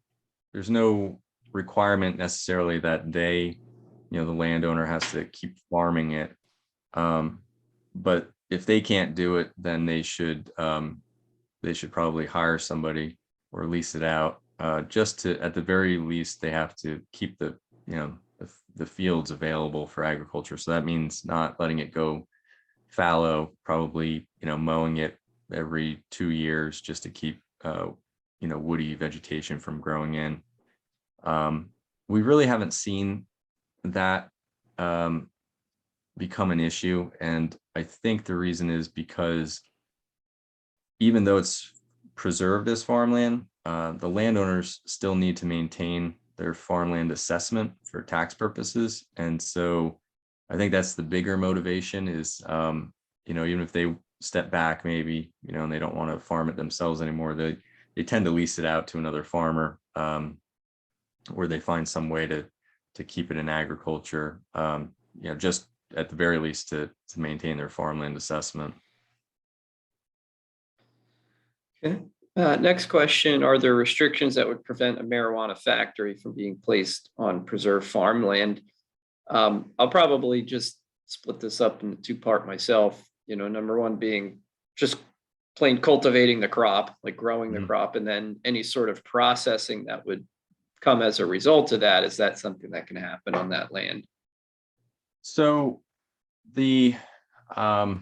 requirement necessarily that the landowner has to keep farming it. But if they can't do it, then they should probably hire somebody or lease it out. Just to, at the very least, they have to keep the fields available for agriculture. So that means not letting it go fallow, probably mowing it every 2 years just to keep woody vegetation from growing in. We really haven't seen that become an issue, and I think the reason is because even though it's preserved as farmland, the landowners still need to maintain their farmland assessment for tax purposes. And so I think that's the bigger motivation is, even if they step back maybe, and they don't want to farm it themselves anymore, they tend to lease it out to another farmer, where they find some way to keep it in agriculture, just at the very least to maintain their farmland assessment. Okay. Next question, are there restrictions that would prevent a marijuana factory from being placed on preserved farmland? I'll probably just split this up into two-part myself. Number one being just plain cultivating the crop, like growing the crop, and then any sort of processing that would come as a result of that. Is that something that can happen on that land? So it's a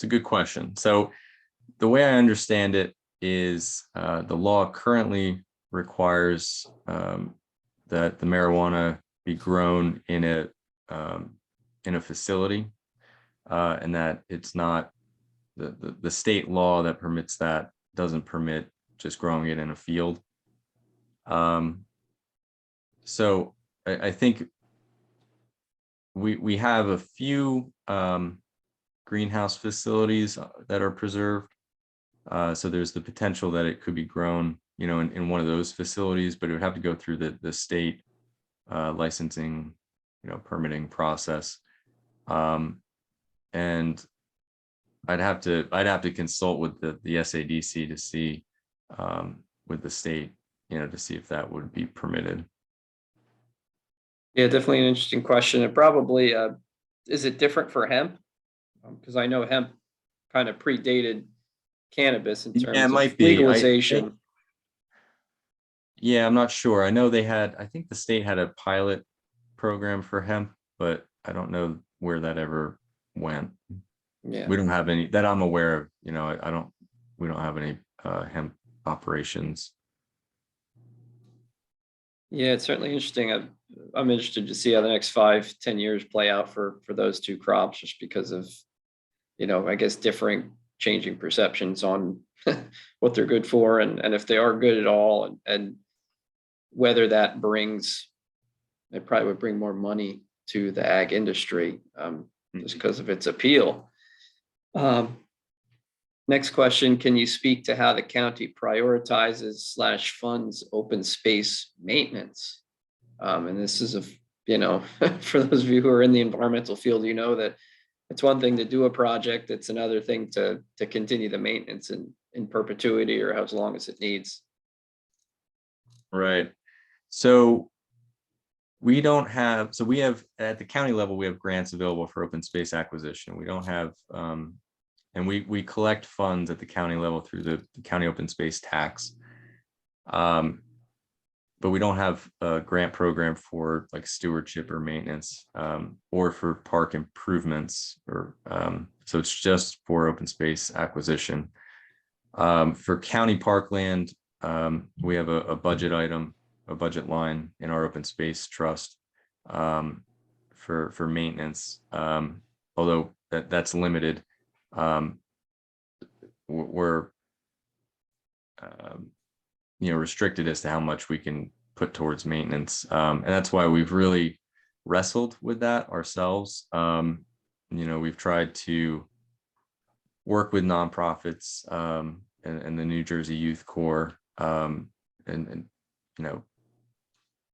good question. So the way I understand it is the law currently requires that the marijuana be grown in a facility, and that it's not the state law that permits that doesn't permit just growing it in a field. So I think we have a few greenhouse facilities that are preserved. So there's the potential that it could be grown, in one of those facilities, but it would have to go through the state licensing, permitting process. And I'd have to consult with the SADC to see with the state, to see if that would be permitted. Yeah, definitely an interesting question. And probably, is it different for hemp? Because I know hemp kind of predated cannabis in terms Yeah, it might of be. legalization. Yeah, I'm not sure. I know I think the state had a pilot program for hemp, but I don't know where that ever went. Yeah. We don't have any that I'm aware of, we don't have any hemp operations. Yeah, it's certainly interesting. I'm interested to see how the next 5-10 years play out for those two crops, just because of, I guess differing, changing perceptions on what they're good for, and if they are good at all, and whether that brings, it probably would bring more money to the ag industry, just because of its appeal. Next question, can you speak to how the county prioritizes / funds open space maintenance? And this is for those of you who are in the environmental field, you know that it's one thing to do a project, it's another thing to continue the maintenance in perpetuity or as long as it needs. Right. So we don't have, so we have at the county level, we have grants available for open space acquisition. We don't have, and we collect funds at the county level through the county open space tax. But we don't have a grant program for like stewardship or maintenance, or for park improvements, or so it's just for open space acquisition. For county parkland, we have a budget item, a budget line in our open space trust for maintenance. Although that's limited, we're restricted as to how much we can put towards maintenance, and that's why we've really wrestled with that ourselves. We've tried to work with nonprofits and the New Jersey Youth Corps, and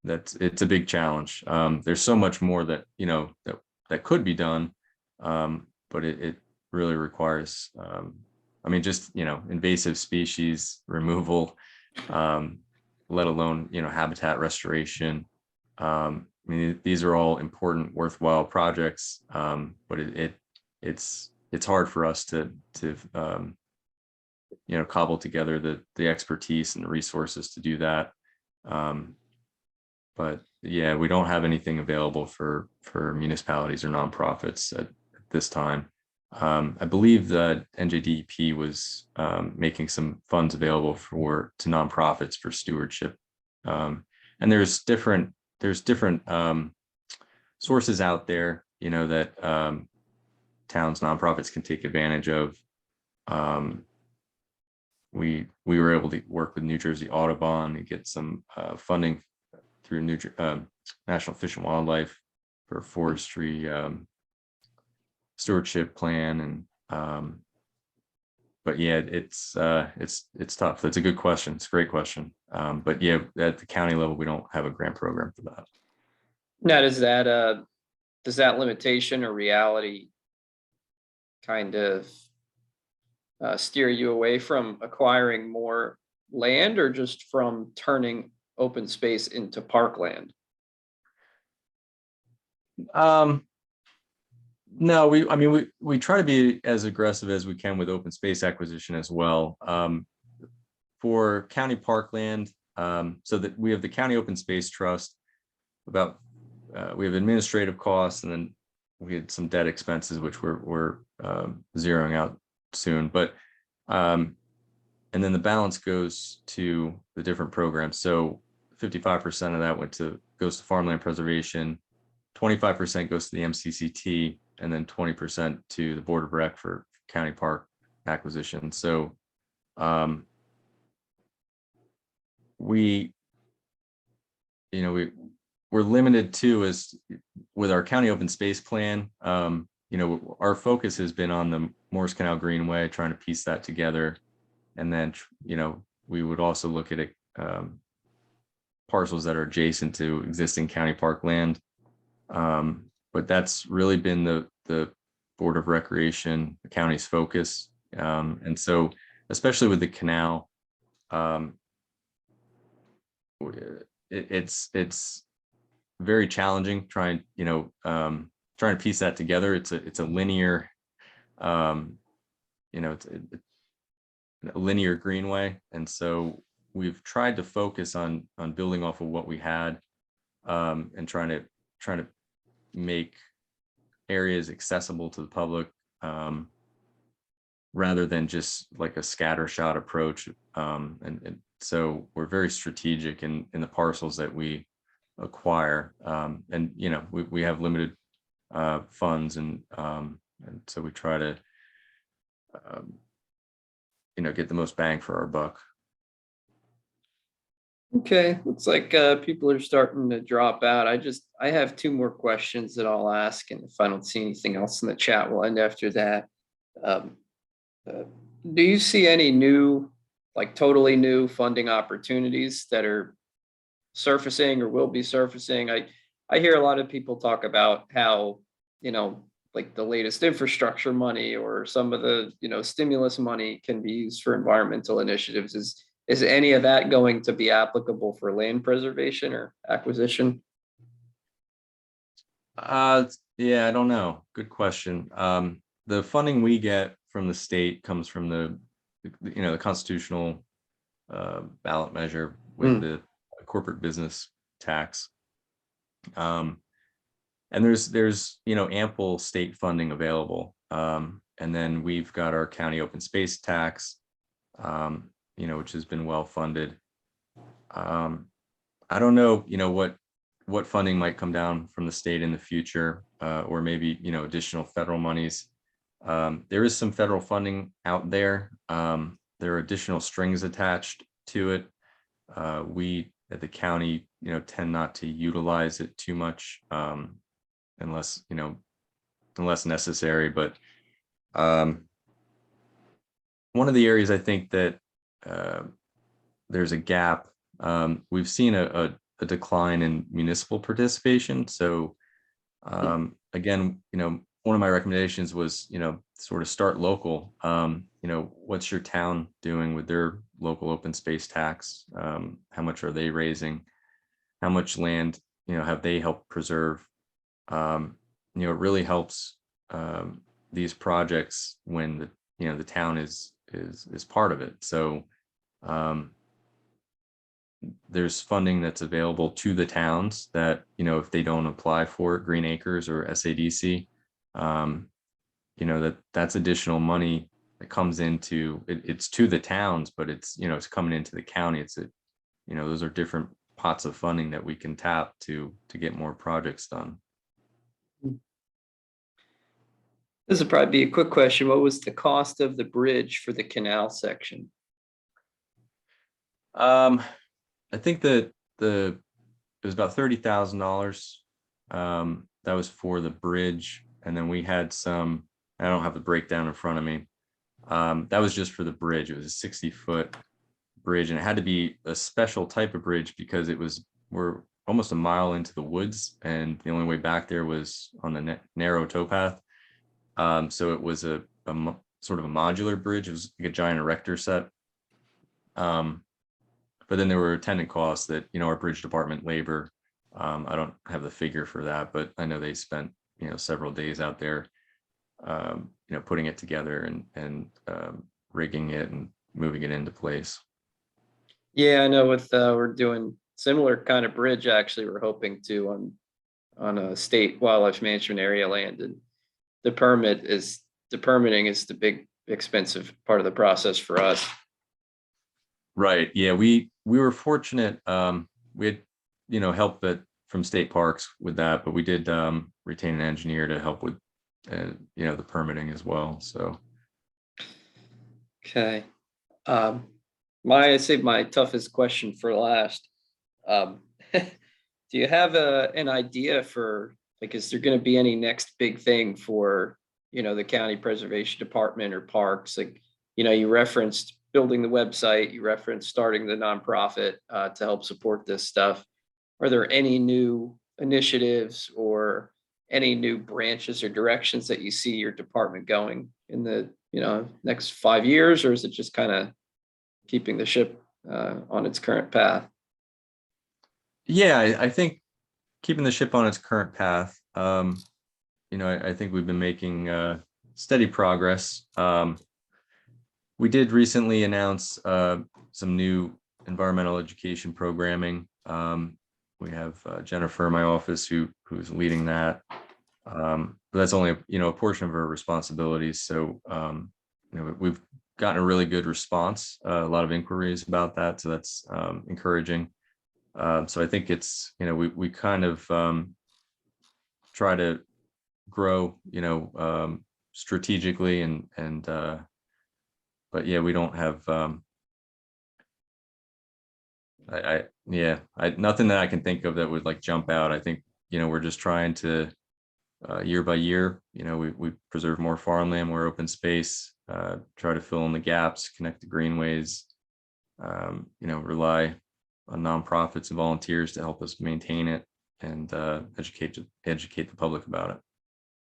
it's a big challenge. There's so much more that that could be done, but it really requires just invasive species removal, let alone habitat restoration. These are all important, worthwhile projects, but it's hard for us to cobble together the expertise and the resources to do that. But yeah, we don't have anything available for municipalities or nonprofits at this time. I believe that NJDEP was making some funds available to nonprofits for stewardship, and there's different sources out there, that towns, nonprofits can take advantage of. We were able to work with New Jersey Audubon and get some funding through National Fish and Wildlife for forestry stewardship plan, and but yeah, it's tough. That's a good question. It's a great question. But yeah, at the county level, we don't have a grant program for that. Now, does that limitation or reality kind of steer you away from acquiring more land, or just from turning open space into parkland? No, we try to be as aggressive as we can with open space acquisition as well. For county parkland, so that we have the county open space trust, we have administrative costs, and then we had some debt expenses, which we're zeroing out soon. But and then the balance goes to the different programs. So 55% of that goes to farmland preservation, 25% goes to the MCCT, and then 20% to the Board of Rec for county park acquisition. So we're limited too, as with our county open space plan. Our focus has been on the Morris Canal Greenway, trying to piece that together, and then we would also look at parcels that are adjacent to existing county park land. But that's really been the Board of Recreation, the county's focus. And so, especially with the canal, it's very challenging trying to piece that together. It's a linear, it's a linear greenway, and so we've tried to focus on building off of what we had, and trying to make areas accessible to the public, rather than just like a scattershot approach. And so we're very strategic in the parcels that we acquire, and we have limited funds, and so we try to get the most bang for our buck. Okay, looks like people are starting to drop out. I have two more questions that I'll ask, and if I don't see anything else in the chat, we'll end after that. Um, uh, do you see any new, like totally new funding opportunities that are surfacing or will be surfacing? I hear a lot of people talk about how, like the latest infrastructure money or some of the, stimulus money can be used for environmental initiatives. Is any of that going to be applicable for land preservation or acquisition? Yeah, I don't know. Good question. The funding we get from the state comes from the constitutional ballot measure with Hmm. the corporate business tax. And there's ample state funding available. And then we've got our county open space tax, which has been well funded. I don't know, what funding might come down from the state in the future, or maybe, additional federal monies. There is some federal funding out there. There are additional strings attached to it. We at the county, tend not to utilize it too much, unless necessary. But one of the areas I think that there's a gap. We've seen a decline in municipal participation. So again, one of my recommendations was, sort of start local. What's your town doing with their local open space tax? How much are they raising? How much land, have they helped preserve? It really helps these projects when the town is part of it. So there's funding that's available to the towns that, if they don't apply for it, Green Acres or SADC, that's additional money that comes into it. It's to the towns, but it's coming into the county. Those are different pots of funding that we can tap to get more projects done. This would probably be a quick question. What was the cost of the bridge for the canal section? I think that it was about $30,000. That was for the bridge, and then we had some. I don't have the breakdown in front of me. That was just for the bridge. It was a 60-foot bridge, and it had to be a special type of bridge because we're almost a mile into the woods, and the only way back there was on the narrow towpath. So it was a sort of a modular bridge. It was like a giant erector set. But then there were attendant costs that, our bridge department labor. I don't have the figure for that, but I know they spent, several days out there, putting it together and rigging it and moving it into place. Yeah, I know we're doing similar kind of bridge. Actually, we're hoping to on a state wildlife management area land, and the permitting is the big expensive part of the process for us. Right. Yeah, we were fortunate. We had, help from state parks with that, but we did retain an engineer to help with, the permitting as well. So. Okay. I saved my toughest question for last. Do you have an idea for, like, is there going to be any next big thing for, the county preservation department or parks? Like, you referenced building the website, you referenced starting the nonprofit to help support this stuff. Are there any new initiatives or any new branches or directions that you see your department going in the, next 5 years, or is it just kind of keeping the ship on its current path? Yeah, I think keeping the ship on its current path. I think we've been making steady progress. We did recently announce some new environmental education programming. We have Jennifer in my office who's leading that. But that's only a portion of her responsibilities. So we've gotten a really good response, a lot of inquiries about that. So that's encouraging. So I think it's we kind of try to grow strategically and but yeah, we don't have nothing that I can think of that would like jump out. I think we're just trying to year by year. We preserve more farmland, more open space, try to fill in the gaps, connect the greenways, rely on nonprofits and volunteers to help us maintain it and educate the public about it.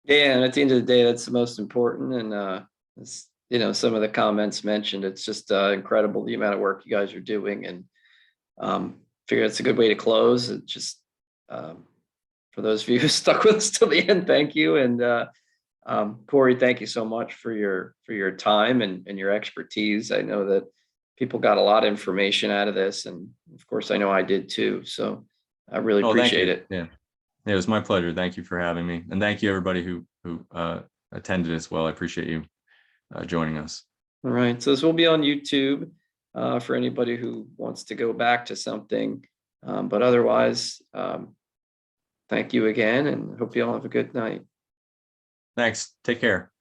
Yeah, and at the end of the day, that's the most important. And it's, some of the comments mentioned, it's just incredible the amount of work you guys are doing. And figure it's a good way to close. It just for those of you who stuck with us till the end, thank you. And Corey, thank you so much for your time and your expertise. I know that people got a lot of information out of this, and of course, I know I did too. So I really appreciate it. Yeah, it was my pleasure. Thank you for having me, and thank you everybody who attended as well. I appreciate you joining us. All right, so this will be on YouTube for anybody who wants to go back to something. But otherwise, thank you again, and hope you all have a good night. Thanks. Take care.